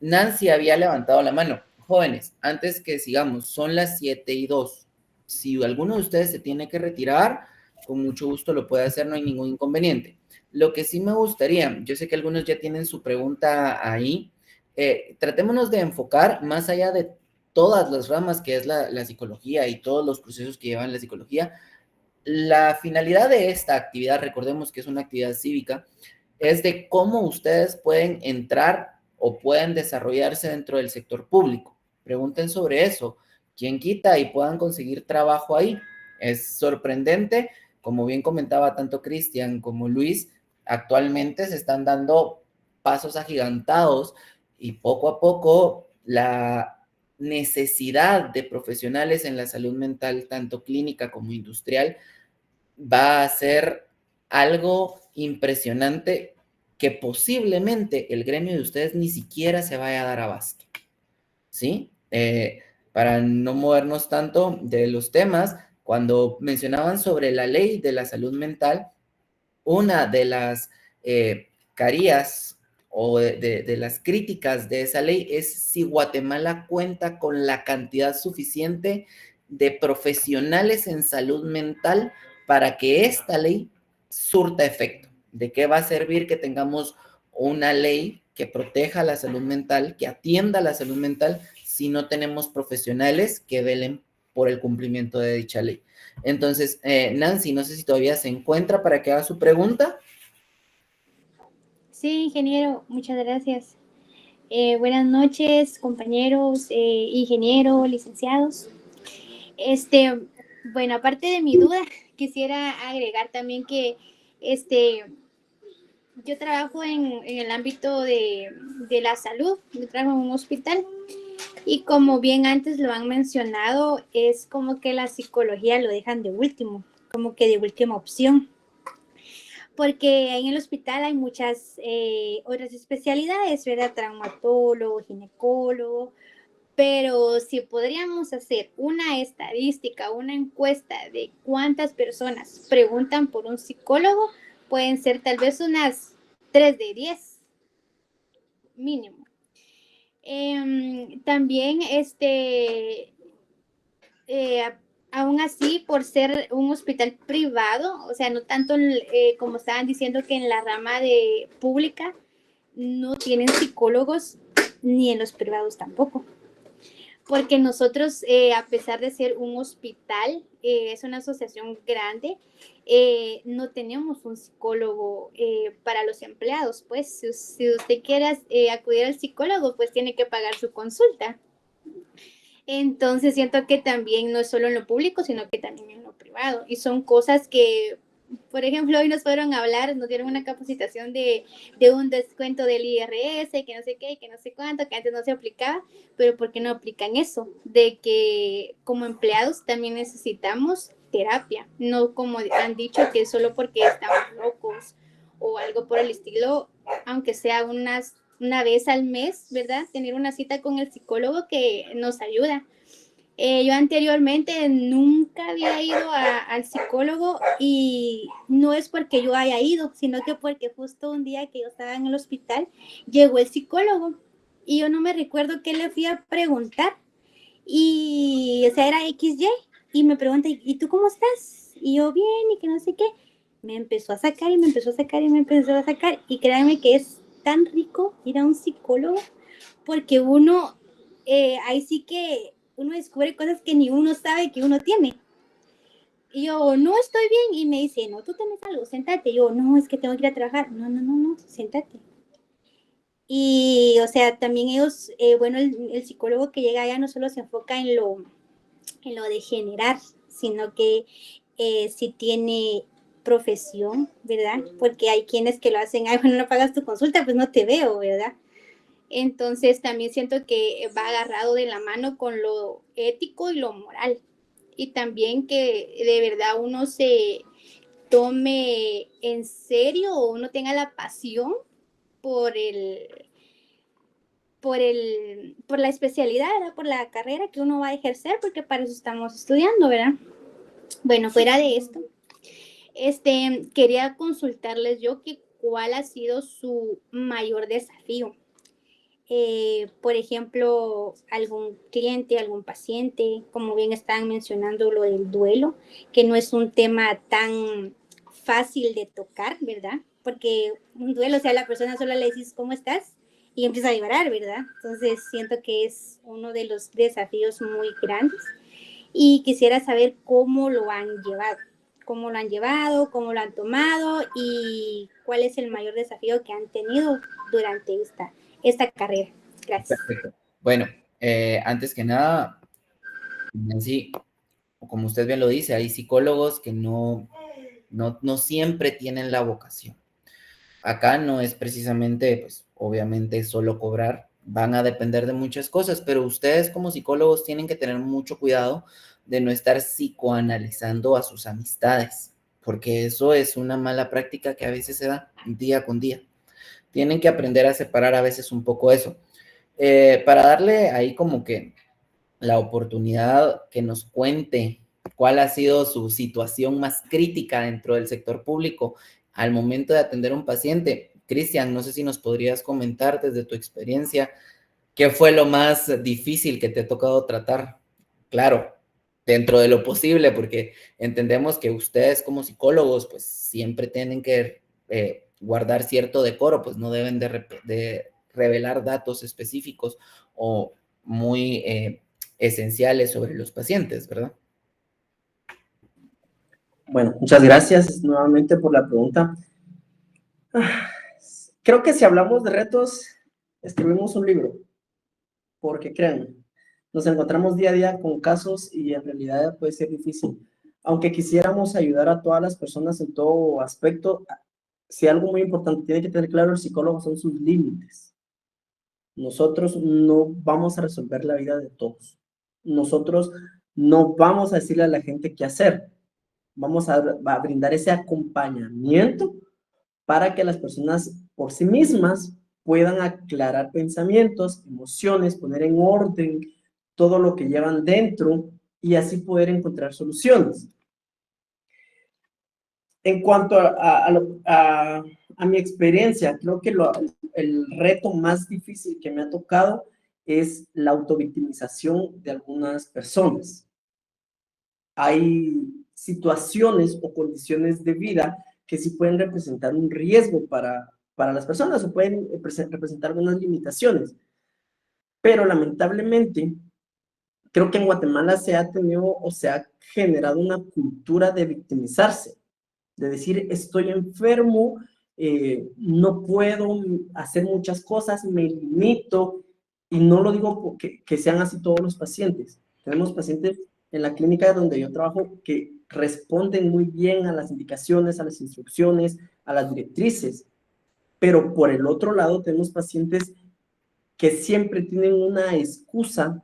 Nancy había levantado la mano. Jóvenes, antes que sigamos, son las 7:02. Si alguno de ustedes se tiene que retirar, con mucho gusto lo puede hacer, no hay ningún inconveniente. Lo que sí me gustaría, yo sé que algunos ya tienen su pregunta ahí, tratémonos de enfocar más allá de todas las ramas que es la psicología y todos los procesos que llevan la psicología. La finalidad de esta actividad, recordemos que es una actividad cívica, es de cómo ustedes pueden entrar o pueden desarrollarse dentro del sector público. Pregunten sobre eso. ¿Quién quita y puedan conseguir trabajo ahí? Es sorprendente, como bien comentaba tanto Cristian como Luis, actualmente se están dando pasos agigantados y poco a poco la necesidad de profesionales en la salud mental, tanto clínica como industrial, va a ser algo impresionante que posiblemente el gremio de ustedes ni siquiera se vaya a dar abasto, ¿sí? Para no movernos tanto de los temas, cuando mencionaban sobre la ley de la salud mental, una de las carías o de las críticas de esa ley es si Guatemala cuenta con la cantidad suficiente de profesionales en salud mental para que esta ley surta efecto. ¿De qué va a servir que tengamos una ley que proteja la salud mental, que atienda la salud mental, si no tenemos profesionales que velen por el cumplimiento de dicha ley? Entonces, Nancy, no sé si todavía se encuentra para que haga su pregunta. Sí, ingeniero, muchas gracias. Buenas noches, compañeros, ingeniero, licenciados. Bueno, aparte de mi duda, quisiera agregar también que yo trabajo en el ámbito de la salud, yo trabajo en un hospital y como bien antes lo han mencionado, es como que la psicología lo dejan de último, como que de última opción. Porque en el hospital hay muchas otras especialidades, ¿verdad? Traumatólogo, ginecólogo, pero si podríamos hacer una estadística, una encuesta de cuántas personas preguntan por un psicólogo, pueden ser tal vez unas 3 de 10, mínimo. También, aún así, por ser un hospital privado, o sea, no tanto como estaban diciendo que en la rama de pública no tienen psicólogos, ni en los privados tampoco. Porque nosotros, a pesar de ser un hospital, es una asociación grande, no tenemos un psicólogo para los empleados. Pues si usted quiere acudir al psicólogo, pues tiene que pagar su consulta. Entonces siento que también no es solo en lo público, sino que también en lo privado. Y son cosas que, por ejemplo, hoy nos fueron a hablar, nos dieron una capacitación de un descuento del IRS, que no sé qué, que no sé cuánto, que antes no se aplicaba, pero ¿por qué no aplican eso? De que como empleados también necesitamos terapia, no como han dicho que solo porque estamos locos o algo por el estilo, aunque sea una vez al mes, ¿verdad? Tener una cita con el psicólogo que nos ayuda. Yo anteriormente nunca había ido al psicólogo y no es porque yo haya ido, sino que porque justo un día que yo estaba en el hospital, llegó el psicólogo y yo no me recuerdo qué le fui a preguntar y, o sea, era XY y me pregunta, ¿y tú cómo estás? Y yo, bien, y que no sé qué. Me empezó a sacar y me empezó a sacar y me empezó a sacar y créanme que es tan rico ir a un psicólogo porque uno, ahí sí que uno descubre cosas que ni uno sabe que uno tiene. Y yo, no estoy bien. Y me dice, no, tú tenés algo, sentate. Y yo, no, es que tengo que ir a trabajar. No, sentate. Y, o sea, también ellos, bueno, el psicólogo que llega allá no solo se enfoca en lo de generar, sino que si tiene profesión, ¿verdad? Porque hay quienes que lo hacen, ay, bueno, no pagas tu consulta, pues no te veo, ¿verdad? Entonces también siento que va agarrado de la mano con lo ético y lo moral. Y también que de verdad uno se tome en serio o uno tenga la pasión por la especialidad, ¿verdad? Por la carrera que uno va a ejercer, porque para eso estamos estudiando, ¿verdad? Bueno, fuera de esto, quería consultarles yo que cuál ha sido su mayor desafío. Por ejemplo, algún cliente, algún paciente, como bien estaban mencionando lo del duelo, que no es un tema tan fácil de tocar, ¿verdad? Porque un duelo, o sea, a la persona solo le decís ¿cómo estás? Y empieza a llorar, ¿verdad? Entonces siento que es uno de los desafíos muy grandes y quisiera saber cómo lo han llevado, cómo lo han tomado y cuál es el mayor desafío que han tenido durante esta carrera. Gracias. Perfecto. Bueno, antes que nada, Nancy, como usted bien lo dice, hay psicólogos que no siempre tienen la vocación. Acá no es precisamente, pues, obviamente solo cobrar, van a depender de muchas cosas, pero ustedes como psicólogos tienen que tener mucho cuidado de no estar psicoanalizando a sus amistades, porque eso es una mala práctica que a veces se da día con día. Tienen que aprender a separar a veces un poco eso. Para darle ahí como que la oportunidad que nos cuente cuál ha sido su situación más crítica dentro del sector público al momento de atender a un paciente. Cristian, no sé si nos podrías comentar desde tu experiencia qué fue lo más difícil que te ha tocado tratar. Claro, dentro de lo posible, porque entendemos que ustedes como psicólogos pues siempre tienen que guardar cierto decoro, pues no deben de revelar datos específicos o muy esenciales sobre los pacientes, ¿verdad? Bueno, muchas gracias nuevamente por la pregunta. Creo que si hablamos de retos, escribimos un libro, porque créanme, nos encontramos día a día con casos y en realidad puede ser difícil. Aunque quisiéramos ayudar a todas las personas en todo aspecto, si algo muy importante tiene que tener claro el psicólogo son sus límites. Nosotros no vamos a resolver la vida de todos. Nosotros no vamos a decirle a la gente qué hacer. Vamos a brindar ese acompañamiento para que las personas por sí mismas puedan aclarar pensamientos, emociones, poner en orden todo lo que llevan dentro y así poder encontrar soluciones. En cuanto a mi experiencia, creo que el reto más difícil que me ha tocado es la autovictimización de algunas personas. Hay situaciones o condiciones de vida que sí pueden representar un riesgo para las personas o pueden representar algunas limitaciones. Pero lamentablemente, creo que en Guatemala se ha tenido o se ha generado una cultura de victimizarse, de decir estoy enfermo, no puedo hacer muchas cosas, me limito, y no lo digo que sean así todos los pacientes. Tenemos pacientes en la clínica donde yo trabajo que responden muy bien a las indicaciones, a las instrucciones, a las directrices, pero por el otro lado tenemos pacientes que siempre tienen una excusa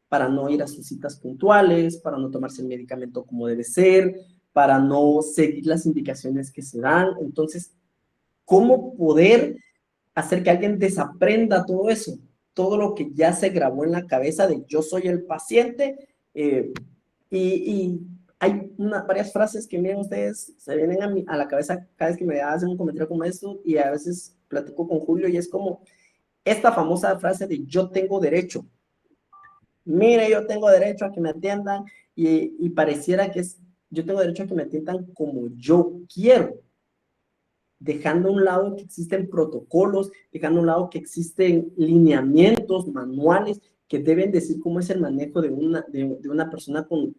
para no ir a sus citas puntuales, para no tomarse el medicamento como debe ser, para no seguir las indicaciones que se dan. Entonces, ¿cómo poder hacer que alguien desaprenda todo eso, todo lo que ya se grabó en la cabeza de yo soy el paciente, y hay varias frases que, miren ustedes, se vienen a la cabeza cada vez que me hacen un comentario como esto, y a veces platico con Julio y es como esta famosa frase de yo tengo derecho. Mire, yo tengo derecho a que me atiendan, y pareciera que es yo tengo derecho a que me atiendan como yo quiero, dejando a un lado que existen protocolos, dejando a un lado que existen lineamientos, manuales, que deben decir cómo es el manejo de una persona con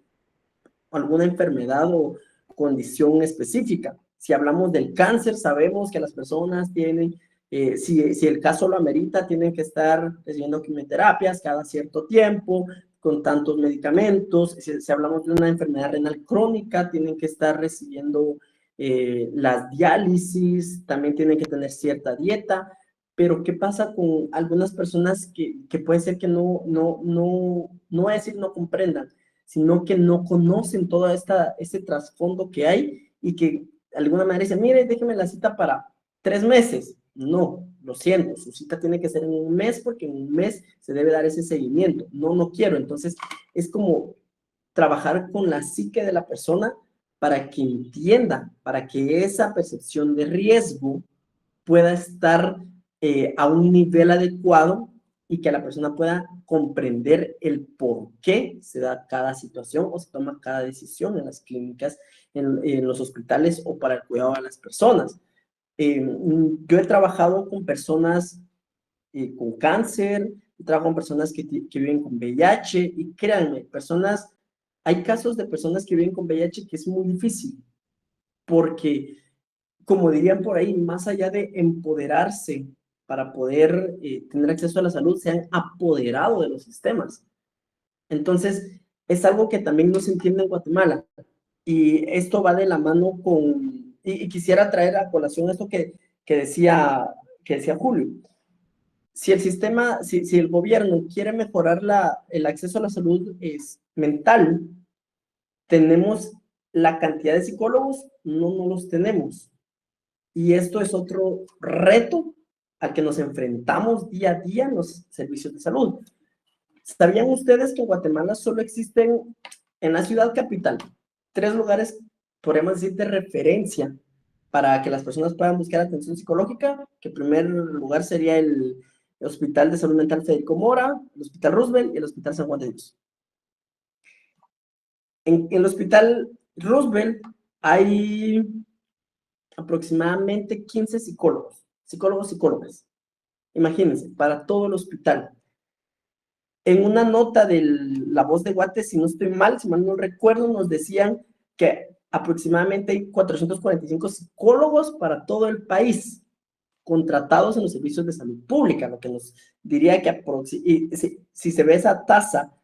alguna enfermedad o condición específica. Si hablamos del cáncer, sabemos que las personas tienen, si el caso lo amerita, tienen que estar recibiendo quimioterapias cada cierto tiempo, con tantos medicamentos. Si hablamos de una enfermedad renal crónica, tienen que estar recibiendo las diálisis, también tienen que tener cierta dieta. Pero ¿qué pasa con algunas personas que puede ser que no voy a decir no comprendan, sino que no conocen todo ese trasfondo que hay, y que de alguna manera dicen, mire, déjeme la cita para 3 meses. No, lo siento, su cita tiene que ser en 1 mes, porque en 1 mes se debe dar ese seguimiento. No quiero. Entonces, es como trabajar con la psique de la persona para que entienda, para que esa percepción de riesgo pueda estar a un nivel adecuado, y que la persona pueda comprender el por qué se da cada situación o se toma cada decisión en las clínicas, en los hospitales o para el cuidado de las personas. Yo he trabajado con personas con cáncer, he trabajado con personas que viven con VIH, y créanme, hay casos de personas que viven con VIH que es muy difícil, porque, como dirían por ahí, más allá de empoderarse para poder tener acceso a la salud, se han apoderado de los sistemas. Entonces, es algo que también no se entiende en Guatemala, y esto va de la mano con, y quisiera traer a colación esto que decía Julio. Si el sistema, si el gobierno quiere mejorar el acceso a la salud mental, ¿tenemos la cantidad de psicólogos? No los tenemos. Y esto es otro reto al que nos enfrentamos día a día en los servicios de salud. ¿Sabían ustedes que en Guatemala solo existen, en la ciudad capital, 3 lugares, podríamos decir, de referencia para que las personas puedan buscar atención psicológica? Que en primer lugar sería el Hospital de Salud Mental Federico Mora, el Hospital Roosevelt y el Hospital San Juan de Dios. En el Hospital Roosevelt hay aproximadamente 15 psicólogas. Imagínense, para todo el hospital. En una nota de La Voz de Guate, si mal no recuerdo, nos decían que aproximadamente hay 445 psicólogos para todo el país, contratados en los servicios de salud pública, lo que nos diría que si se ve esa tasa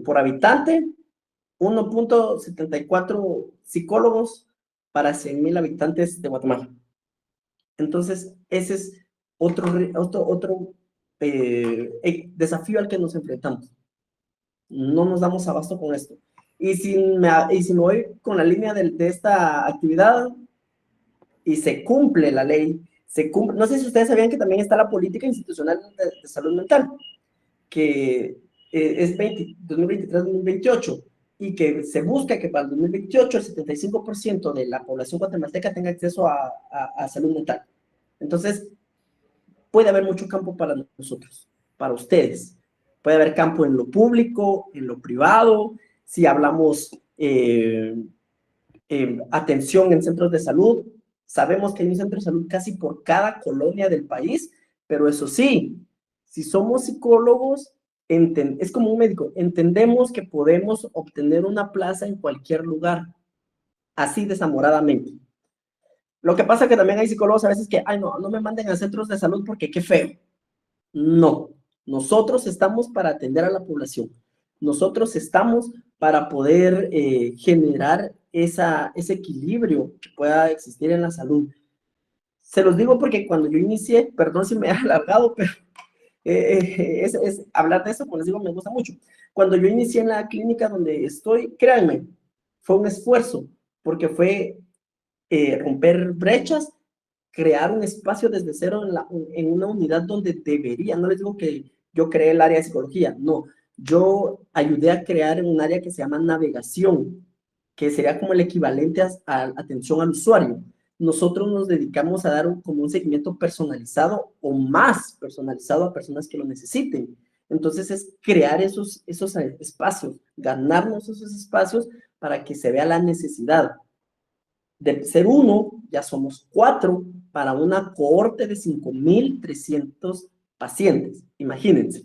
por habitante, 1.74 psicólogos para 100,000 habitantes de Guatemala. Entonces, ese es otro desafío al que nos enfrentamos. No nos damos abasto con esto. Y si me voy con la línea de esta actividad y se cumple la ley, no sé si ustedes sabían que también está la política institucional de salud mental, que es 2023-2028, y que se busca que para el 2028 el 75% de la población guatemalteca tenga acceso a salud mental. Entonces, puede haber mucho campo para nosotros, para ustedes. Puede haber campo en lo público, en lo privado. Si hablamos atención en centros de salud, sabemos que hay un centro de salud casi por cada colonia del país, pero eso sí, si somos psicólogos, es como un médico, entendemos que podemos obtener una plaza en cualquier lugar, así desamoradamente. Lo que pasa es que también hay psicólogos a veces que, no me manden a centros de salud porque qué feo. No, nosotros estamos para atender a la población. Nosotros estamos para poder generar ese equilibrio que pueda existir en la salud. Se los digo porque cuando yo inicié, perdón si me he alargado, pero hablar de eso, como les digo, me gusta mucho. Cuando yo inicié en la clínica donde estoy, créanme, fue un esfuerzo, porque fue romper brechas crear un espacio desde cero en una unidad donde debería, no les digo que yo creé el área de psicología, no, yo ayudé a crear un área que se llama navegación, que sería como el equivalente a atención al usuario. Nosotros nos dedicamos a dar como un seguimiento personalizado o más personalizado a personas que lo necesiten. Entonces es crear esos espacios, ganarnos esos espacios para que se vea la necesidad. De ser uno, ya somos 4 para una cohorte de 5.300 pacientes. Imagínense.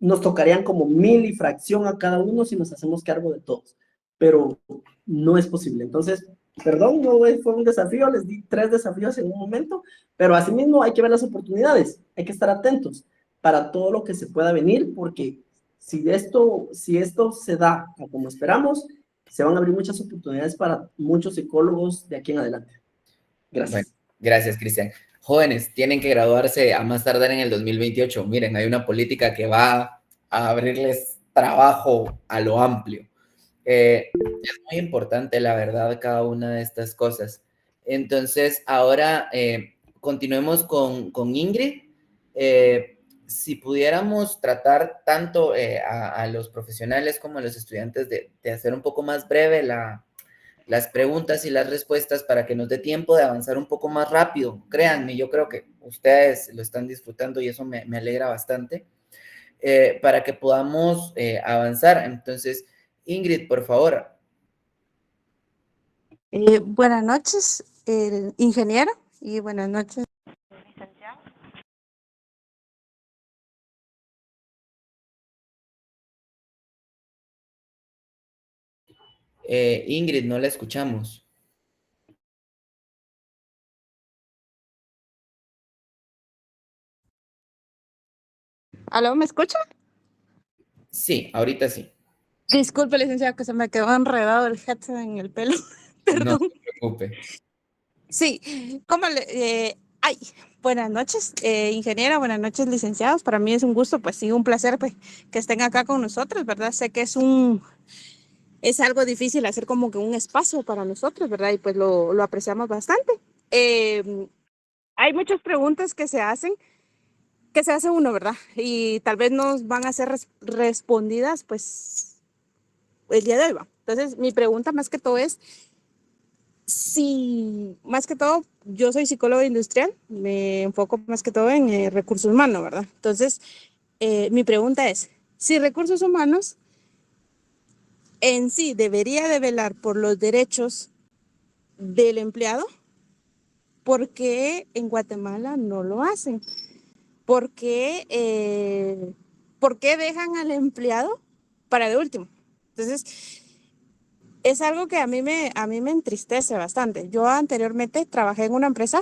Nos tocarían como 1.000 y fracción a cada uno si nos hacemos cargo de todos. Pero no es posible. Entonces, perdón, no fue un desafío, les di 3 desafíos en un momento, pero asimismo hay que ver las oportunidades, hay que estar atentos para todo lo que se pueda venir, porque si esto se da como esperamos, se van a abrir muchas oportunidades para muchos psicólogos de aquí en adelante. Gracias. Bueno, gracias, Cristian. Jóvenes, tienen que graduarse a más tardar en el 2028. Miren, hay una política que va a abrirles trabajo a lo amplio. Es muy importante, la verdad, cada una de estas cosas. Entonces, ahora continuemos con Ingrid. Si pudiéramos tratar tanto a los profesionales como a los estudiantes de hacer un poco más breve las preguntas y las respuestas para que nos dé tiempo de avanzar un poco más rápido. Créanme, yo creo que ustedes lo están disfrutando y eso me alegra bastante, para que podamos avanzar. Entonces, Ingrid, por favor. Buenas noches, ingeniero, y buenas noches. Ingrid, no la escuchamos. ¿Aló, me escucha? Sí, ahorita sí. Disculpe, licenciado, que se me quedó enredado el headset en el pelo. No se preocupe. Sí, buenas noches, ingeniera, buenas noches, licenciados. Para mí es un gusto, pues sí, un placer pues, que estén acá con nosotros, ¿verdad? Sé que es algo difícil hacer como que un espacio para nosotros, ¿verdad? Y pues lo apreciamos bastante. Hay muchas preguntas que se hace uno, ¿verdad? Y tal vez nos van a ser respondidas, pues, el día de hoy, ¿va? Entonces, mi pregunta más que todo es, más que todo, yo soy psicóloga industrial, me enfoco más que todo en recursos humanos, ¿verdad? Entonces, mi pregunta es, si recursos humanos en sí debería de velar por los derechos del empleado, ¿por qué en Guatemala no lo hacen? ¿Por qué dejan al empleado para de último? Entonces, es algo que a mí me entristece bastante. Yo anteriormente trabajé en una empresa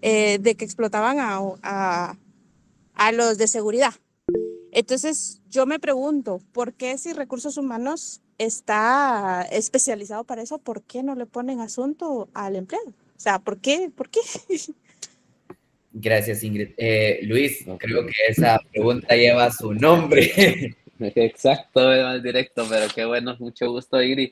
de que explotaban a los de seguridad. Entonces, yo me pregunto, ¿por qué si recursos humanos está especializado para eso, por qué no le ponen asunto al empleado? O sea, ¿por qué? Gracias, Ingrid. Luis, creo que esa pregunta lleva su nombre. Exacto, es más directo, pero qué bueno, mucho gusto, Ingrid.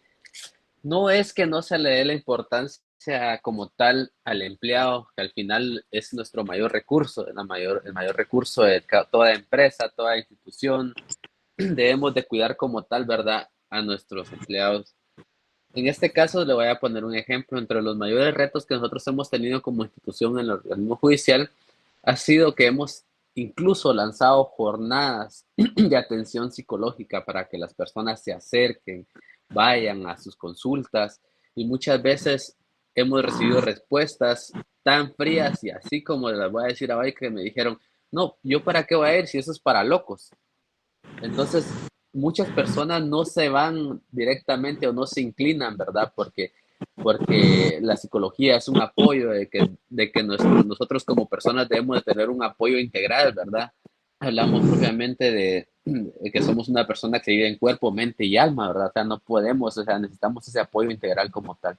No es que no se le dé la importancia como tal al empleado, que al final es nuestro mayor recurso, el mayor recurso de toda empresa, toda institución. Debemos de cuidar como tal, ¿verdad?, a nuestros empleados. En este caso, le voy a poner un ejemplo. Entre los mayores retos que nosotros hemos tenido como institución en el organismo judicial ha sido que hemos incluso lanzado jornadas de atención psicológica para que las personas se acerquen, vayan a sus consultas, y muchas veces hemos recibido respuestas tan frías y así como les voy a decir ahora, que me dijeron, no, ¿yo para qué voy a ir si eso es para locos? Entonces, muchas personas no se van directamente o no se inclinan, ¿verdad? Porque la psicología es un apoyo de que nosotros como personas debemos de tener un apoyo integral, ¿verdad? Hablamos propiamente de que somos una persona que vive en cuerpo, mente y alma, ¿verdad? O sea, no podemos, o sea, necesitamos ese apoyo integral como tal.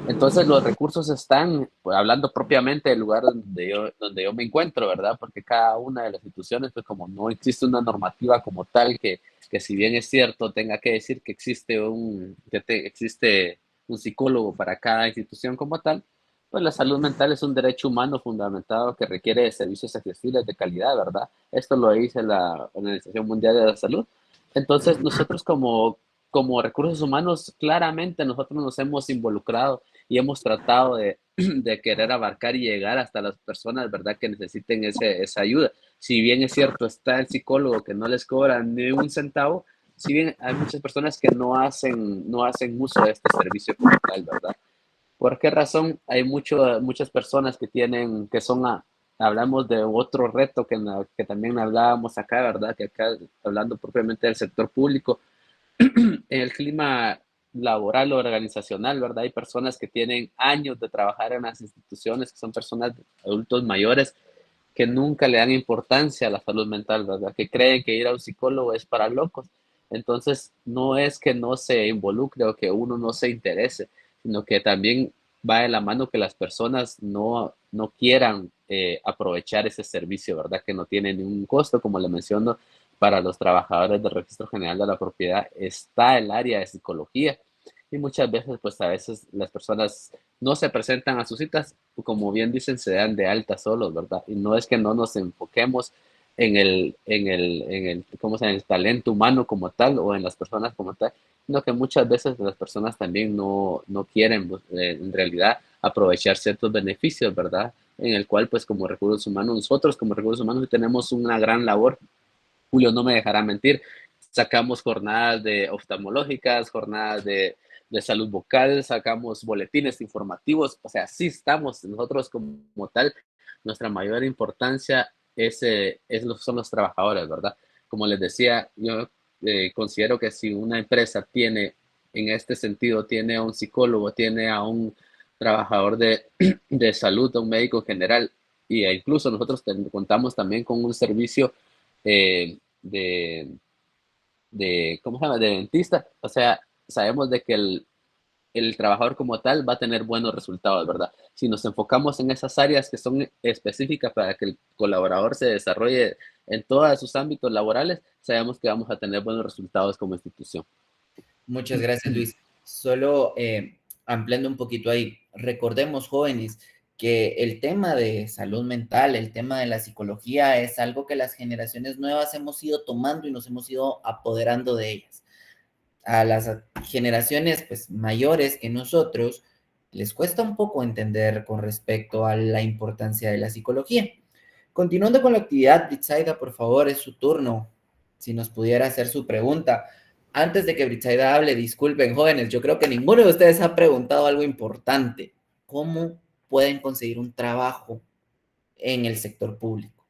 Entonces los recursos están, pues, hablando propiamente del lugar donde yo me encuentro, ¿verdad? Porque cada una de las instituciones, pues como no existe una normativa como tal que si bien es cierto, tenga que decir que existe un psicólogo para cada institución como tal, Pues la salud mental es un derecho humano fundamentado que requiere de servicios accesibles de calidad, ¿verdad? Esto lo dice la Organización Mundial de la Salud. Entonces, nosotros como recursos humanos, claramente nosotros nos hemos involucrado y hemos tratado de querer abarcar y llegar hasta las personas, ¿verdad?, que necesiten esa ayuda. Si bien es cierto, está el psicólogo que no les cobra ni un centavo, si bien hay muchas personas que no hacen uso de este servicio como tal, ¿verdad? ¿Por qué razón? Hay muchas personas que son, hablamos de otro reto que también hablábamos acá, ¿verdad? Que acá, hablando propiamente del sector público, en el clima laboral o organizacional, ¿verdad? Hay personas que tienen años de trabajar en las instituciones, que son personas adultos mayores, que nunca le dan importancia a la salud mental, ¿verdad? Que creen que ir a un psicólogo es para locos. Entonces, no es que no se involucre o que uno no se interese, sino que también va de la mano que las personas no quieran aprovechar ese servicio, ¿verdad? Que no tiene ningún costo, como le menciono, para los trabajadores del Registro General de la Propiedad está el área de psicología y muchas veces, pues a veces las personas no se presentan a sus citas, como bien dicen, se dan de alta solos, ¿verdad? Y no es que no nos enfoquemos ¿cómo se llama?, en el talento humano como tal o en las personas como tal, sino que muchas veces las personas también no quieren, pues, en realidad, aprovechar ciertos beneficios, ¿verdad? En el cual, pues, como recursos humanos, nosotros como recursos humanos tenemos una gran labor. Julio no me dejará mentir, sacamos jornadas de oftalmológicas, jornadas de salud bucal, sacamos boletines informativos, o sea, sí estamos nosotros como tal, nuestra mayor importancia son los trabajadores, ¿verdad? Como les decía, yo considero que si una empresa tiene, en este sentido, tiene a un psicólogo, tiene a un trabajador de salud, a un médico general, e incluso nosotros contamos también con un servicio ¿cómo se llama?, de dentista, o sea, sabemos de que el trabajador como tal va a tener buenos resultados, ¿verdad? Si nos enfocamos en esas áreas que son específicas para que el colaborador se desarrolle en todos sus ámbitos laborales, sabemos que vamos a tener buenos resultados como institución. Muchas gracias, Luis. Solo ampliando un poquito ahí, recordemos, jóvenes, que el tema de salud mental, el tema de la psicología es algo que las generaciones nuevas hemos ido tomando y nos hemos ido apoderando de ellas. A las generaciones, pues, mayores que nosotros les cuesta un poco entender con respecto a la importancia de la psicología. Continuando con la actividad, Britsaida, por favor, es su turno. Si nos pudiera hacer su pregunta. Antes de que Britsaida hable, disculpen, jóvenes, yo creo que ninguno de ustedes ha preguntado algo importante. ¿Cómo pueden conseguir un trabajo en el sector público?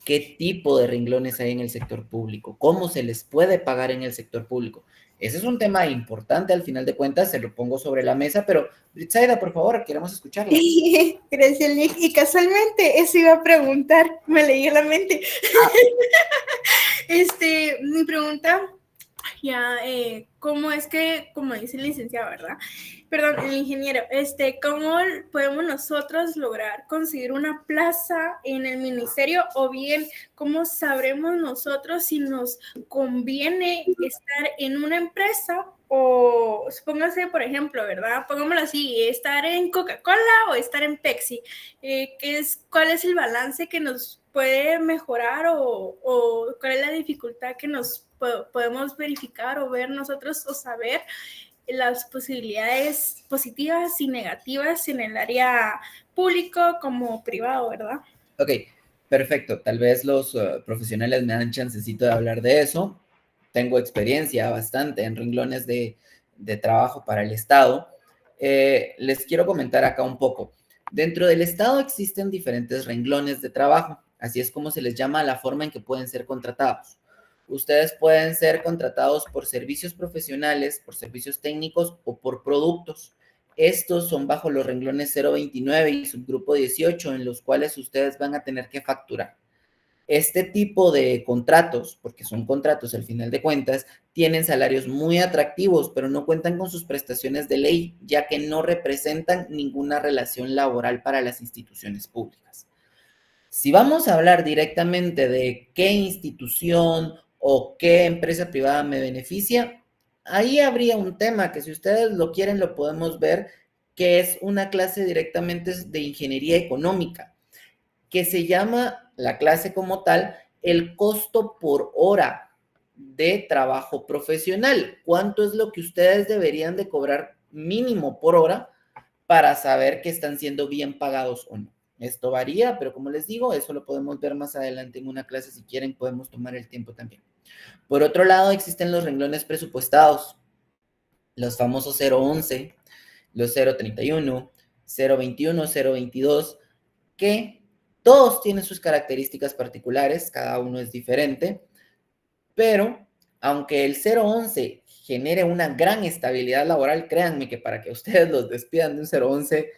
¿Qué tipo de renglones hay en el sector público? ¿Cómo se les puede pagar en el sector público? Ese es un tema importante, al final de cuentas, se lo pongo sobre la mesa, pero Britsaida, por favor, queremos escucharla. Gracias, Nick. Y casualmente eso iba a preguntar, me leí en la mente. Mi pregunta, ¿cómo es que, como dice el licenciado, ¿verdad? Perdón, el ingeniero, ¿cómo podemos nosotros lograr conseguir una plaza en el ministerio? O bien, ¿cómo sabremos nosotros si nos conviene estar en una empresa o, póngase, por ejemplo, ¿verdad? Pongámoslo así, estar en Coca-Cola o estar en Pepsi. ¿Cuál es el balance que nos puede mejorar o cuál es la dificultad que nos podemos verificar o ver nosotros o saber las posibilidades positivas y negativas en el área público como privado, ¿verdad? Ok, perfecto. Tal vez los profesionales me dan chancecito de hablar de eso. Tengo experiencia bastante en renglones de trabajo para el Estado. Les quiero comentar acá un poco. Dentro del Estado existen diferentes renglones de trabajo. Así es como se les llama la forma en que pueden ser contratados. Ustedes pueden ser contratados por servicios profesionales, por servicios técnicos o por productos. Estos son bajo los renglones 029 y subgrupo 18, en los cuales ustedes van a tener que facturar. Este tipo de contratos, porque son contratos al final de cuentas, tienen salarios muy atractivos, pero no cuentan con sus prestaciones de ley, ya que no representan ninguna relación laboral para las instituciones públicas. Si vamos a hablar directamente de qué institución o qué empresa privada me beneficia, ahí habría un tema que si ustedes lo quieren lo podemos ver, que es una clase directamente de ingeniería económica, que se llama, la clase como tal, el costo por hora de trabajo profesional. ¿Cuánto es lo que ustedes deberían de cobrar mínimo por hora para saber que están siendo bien pagados o no? Esto varía, pero como les digo, eso lo podemos ver más adelante en una clase. Si quieren, podemos tomar el tiempo también. Por otro lado, existen los renglones presupuestados, los famosos 011, los 031, 021, 022, que todos tienen sus características particulares, cada uno es diferente, pero aunque el 011 genere una gran estabilidad laboral, créanme que para que ustedes los despidan de un 011,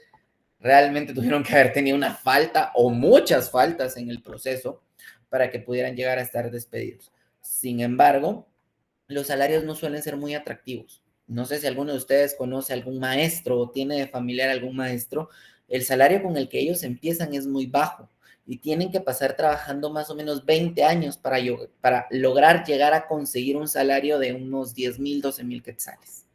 realmente tuvieron que haber tenido una falta o muchas faltas en el proceso para que pudieran llegar a estar despedidos. Sin embargo, los salarios no suelen ser muy atractivos. No sé si alguno de ustedes conoce algún maestro o tiene de familiar algún maestro. El salario con el que ellos empiezan es muy bajo y tienen que pasar trabajando más o menos 20 años para lograr llegar a conseguir un salario de unos 10,000, 12,000 quetzales.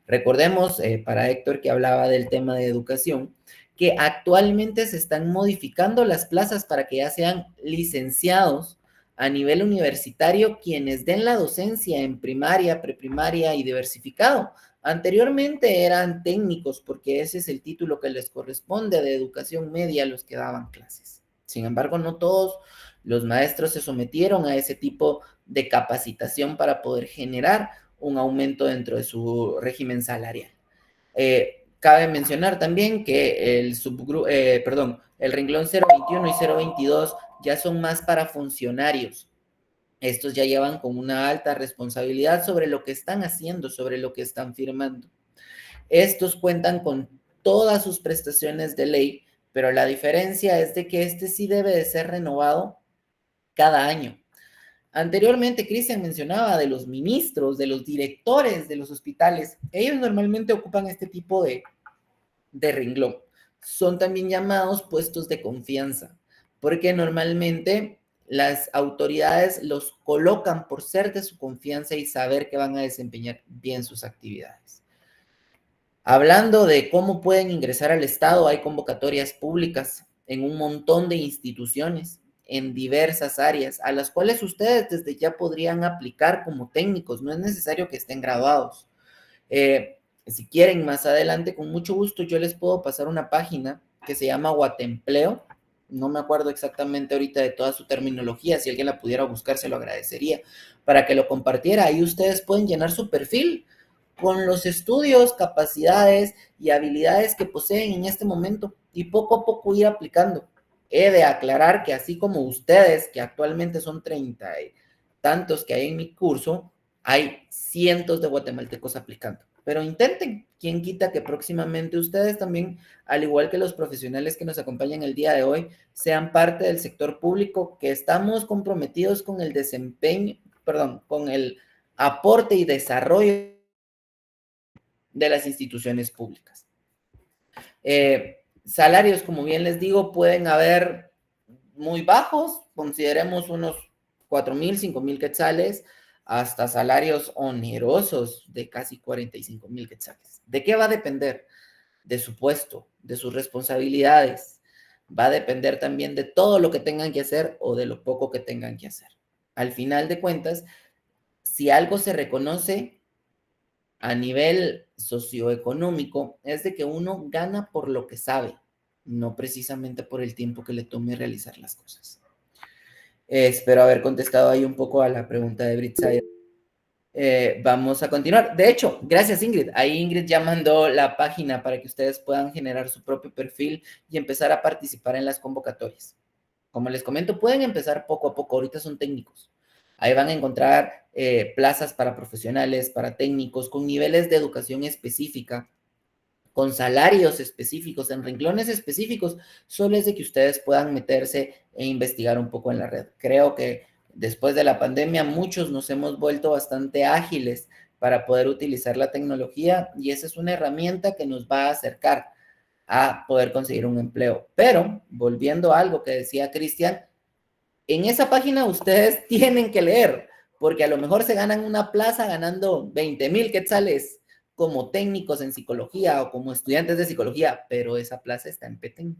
Recordemos, para Héctor que hablaba del tema de educación, que actualmente se están modificando las plazas para que ya sean licenciados a nivel universitario quienes den la docencia en primaria, preprimaria y diversificado. Anteriormente eran técnicos porque ese es el título que les corresponde de educación media a los que daban clases. Sin embargo, no todos los maestros se sometieron a ese tipo de capacitación para poder generar un aumento dentro de su régimen salarial. Cabe mencionar también que el renglón 021 y 022 ya son más para funcionarios. Estos ya llevan con una alta responsabilidad sobre lo que están haciendo, sobre lo que están firmando. Estos cuentan con todas sus prestaciones de ley, pero la diferencia es de que este sí debe de ser renovado cada año. Anteriormente, Cristian mencionaba de los ministros, de los directores de los hospitales. Ellos normalmente ocupan este tipo de renglón. Son también llamados puestos de confianza, porque normalmente las autoridades los colocan por ser de su confianza y saber que van a desempeñar bien sus actividades. Hablando de cómo pueden ingresar al Estado, hay convocatorias públicas en un montón de instituciones, en diversas áreas, a las cuales ustedes desde ya podrían aplicar como técnicos. No es necesario que estén graduados. Si quieren, más adelante, con mucho gusto, yo les puedo pasar una página que se llama Guatempleo. No me acuerdo exactamente ahorita de toda su terminología. Si alguien la pudiera buscar, se lo agradecería para que lo compartiera. Ahí ustedes pueden llenar su perfil con los estudios, capacidades y habilidades que poseen en este momento y poco a poco ir aplicando. He de aclarar que así como ustedes, que actualmente son 30 y tantos que hay en mi curso, hay cientos de guatemaltecos aplicando. Pero intenten, quién quita que próximamente ustedes también, al igual que los profesionales que nos acompañan el día de hoy, sean parte del sector público, que estamos comprometidos con el desempeño, con el aporte y desarrollo de las instituciones públicas. Salarios, como bien les digo, pueden haber muy bajos, consideremos unos 4,000, 5,000 quetzales, hasta salarios onerosos de casi 45,000 quetzales. ¿De qué va a depender? De su puesto, de sus responsabilidades. Va a depender también de todo lo que tengan que hacer o de lo poco que tengan que hacer. Al final de cuentas, si algo se reconoce a nivel socioeconómico, es de que uno gana por lo que sabe, no precisamente por el tiempo que le tome realizar las cosas. Espero haber contestado ahí un poco a la pregunta de Britside. Vamos a continuar. De hecho, gracias Ingrid. Ahí Ingrid ya mandó la página para que ustedes puedan generar su propio perfil y empezar a participar en las convocatorias. Como les comento, pueden empezar poco a poco. Ahorita son técnicos. Ahí van a encontrar plazas para profesionales, para técnicos, con niveles de educación específica, con salarios específicos, en renglones específicos. Solo es de que ustedes puedan meterse e investigar un poco en la red. Creo que después de la pandemia muchos nos hemos vuelto bastante ágiles para poder utilizar la tecnología y esa es una herramienta que nos va a acercar a poder conseguir un empleo. Pero, volviendo a algo que decía Cristian, en esa página ustedes tienen que leer, porque a lo mejor se ganan una plaza ganando 20,000 quetzales, como técnicos en psicología o como estudiantes de psicología, pero esa plaza está en Petén.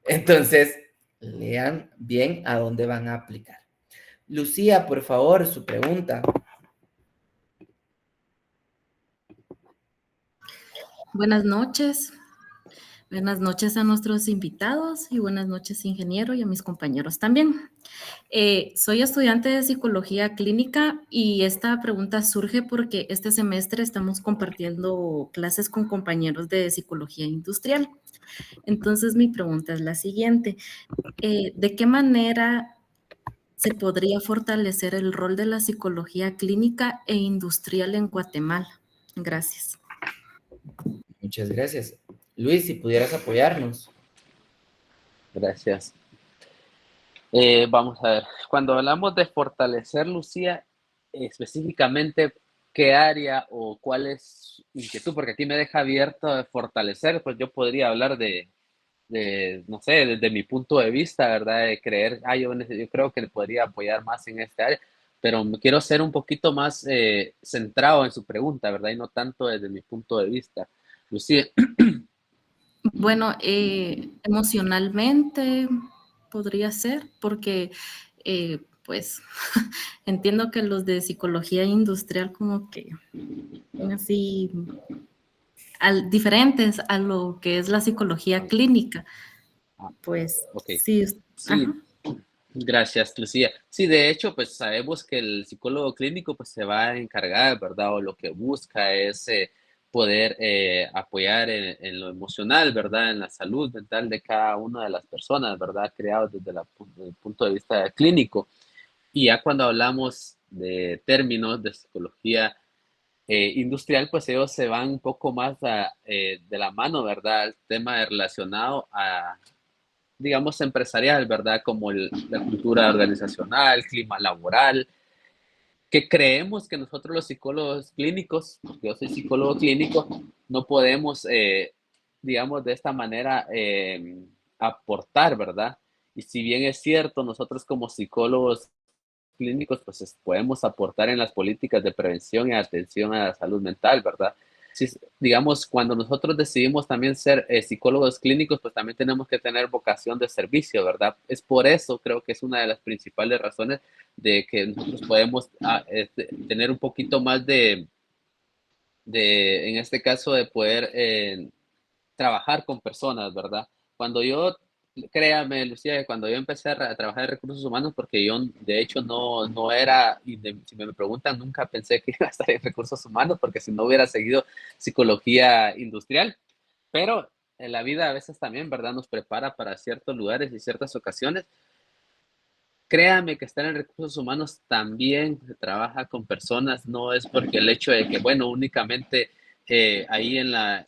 Entonces, lean bien a dónde van a aplicar. Lucía, por favor, su pregunta. Buenas noches. Buenas noches a nuestros invitados y buenas noches, ingeniero, y a mis compañeros también. Soy estudiante de psicología clínica y esta pregunta surge porque este semestre estamos compartiendo clases con compañeros de psicología industrial. Entonces, mi pregunta es la siguiente. ¿De qué manera se podría fortalecer el rol de la psicología clínica e industrial en Guatemala? Gracias. Muchas gracias. Luis, si pudieras apoyarnos. Gracias. Vamos a ver, cuando hablamos de fortalecer, Lucía, específicamente, ¿qué área o cuál es inquietud? Porque aquí me deja abierto de fortalecer, pues yo podría hablar de no sé, desde mi punto de vista, ¿verdad? De creer, yo creo que le podría apoyar más en esta área, pero me quiero ser un poquito más centrado en su pregunta, ¿verdad? Y no tanto desde mi punto de vista. Lucía. Bueno, emocionalmente podría ser, porque pues entiendo que los de psicología industrial como que son así diferentes a lo que es la psicología clínica. Pues Okay. sí. Sí. Gracias, Lucía. Sí, de hecho, pues sabemos que el psicólogo clínico pues se va a encargar, ¿verdad? O lo que busca es poder apoyar en lo emocional, ¿verdad? En la salud mental de cada una de las personas, ¿verdad? Creados desde el punto de vista clínico. Y ya cuando hablamos de términos de psicología industrial, pues ellos se van un poco más de la mano, ¿verdad? El tema relacionado a, digamos, empresarial, ¿verdad? Como la cultura organizacional, clima laboral, que creemos que nosotros los psicólogos clínicos, porque yo soy psicólogo clínico, no podemos, digamos, de esta manera aportar, ¿verdad? Y si bien es cierto, nosotros como psicólogos clínicos, pues podemos aportar en las políticas de prevención y atención a la salud mental, ¿verdad? Si, digamos, cuando nosotros decidimos también ser psicólogos clínicos, pues también tenemos que tener vocación de servicio, ¿verdad? Es por eso, creo que es una de las principales razones de que nosotros podemos tener un poquito más en este caso, de poder trabajar con personas, ¿verdad? Créame, Lucía, que cuando yo empecé a trabajar en recursos humanos, porque yo de hecho no era, y si me preguntan, nunca pensé que iba a estar en recursos humanos, porque si no hubiera seguido psicología industrial, pero en la vida a veces también, ¿verdad? Nos prepara para ciertos lugares y ciertas ocasiones. Créame que estar en recursos humanos también se trabaja con personas, no es porque el hecho de que, bueno, únicamente ahí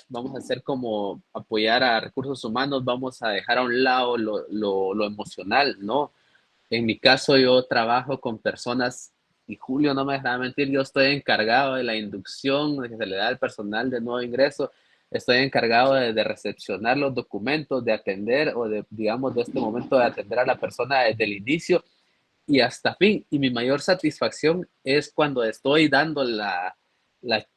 vamos a hacer como apoyar a recursos humanos, vamos a dejar a un lado lo emocional, ¿no? En mi caso yo trabajo con personas, y Julio no me dejará mentir, yo estoy encargado de la inducción que se le da al personal de nuevo ingreso, estoy encargado de recepcionar los documentos, de atender o digamos, de este momento de atender a la persona desde el inicio y hasta fin. Y mi mayor satisfacción es cuando estoy dando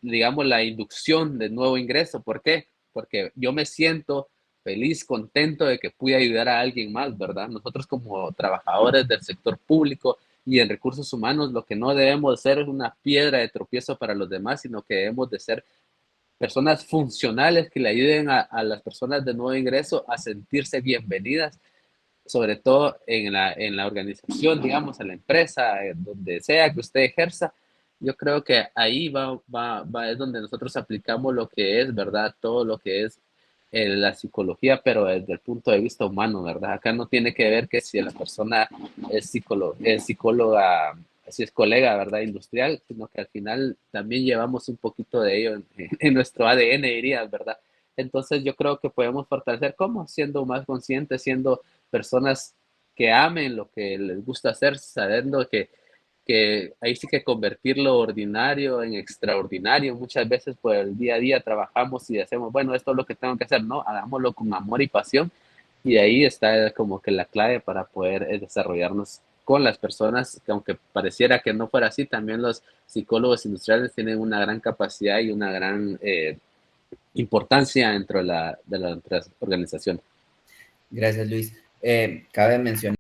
digamos, la inducción de nuevo ingreso. ¿Por qué? Porque yo me siento feliz, contento de que pude ayudar a alguien más, ¿verdad? Nosotros como trabajadores del sector público y en recursos humanos, lo que no debemos ser es una piedra de tropiezo para los demás, sino que debemos de ser personas funcionales que le ayuden a las personas de nuevo ingreso a sentirse bienvenidas, sobre todo en la organización, digamos, en la empresa, donde sea que usted ejerza. Yo creo que ahí es donde nosotros aplicamos lo que es, ¿verdad? Todo lo que es la psicología, pero desde el punto de vista humano, ¿verdad? Acá no tiene que ver que si la persona es psicóloga, si es colega, ¿verdad? Industrial, sino que al final también llevamos un poquito de ello en nuestro ADN, dirías, ¿verdad? Entonces yo creo que podemos fortalecer, ¿cómo? Siendo más conscientes, siendo personas que amen lo que les gusta hacer, sabiendo que ahí sí que convertir lo ordinario en extraordinario. Muchas veces por el día a día trabajamos y hacemos, bueno, esto es lo que tengo que hacer, no, hagámoslo con amor y pasión, y ahí está como que la clave para poder desarrollarnos con las personas, que aunque pareciera que no fuera así, también los psicólogos industriales tienen una gran capacidad y una gran importancia dentro de la organización. Gracias, Luis. Cabe mencionar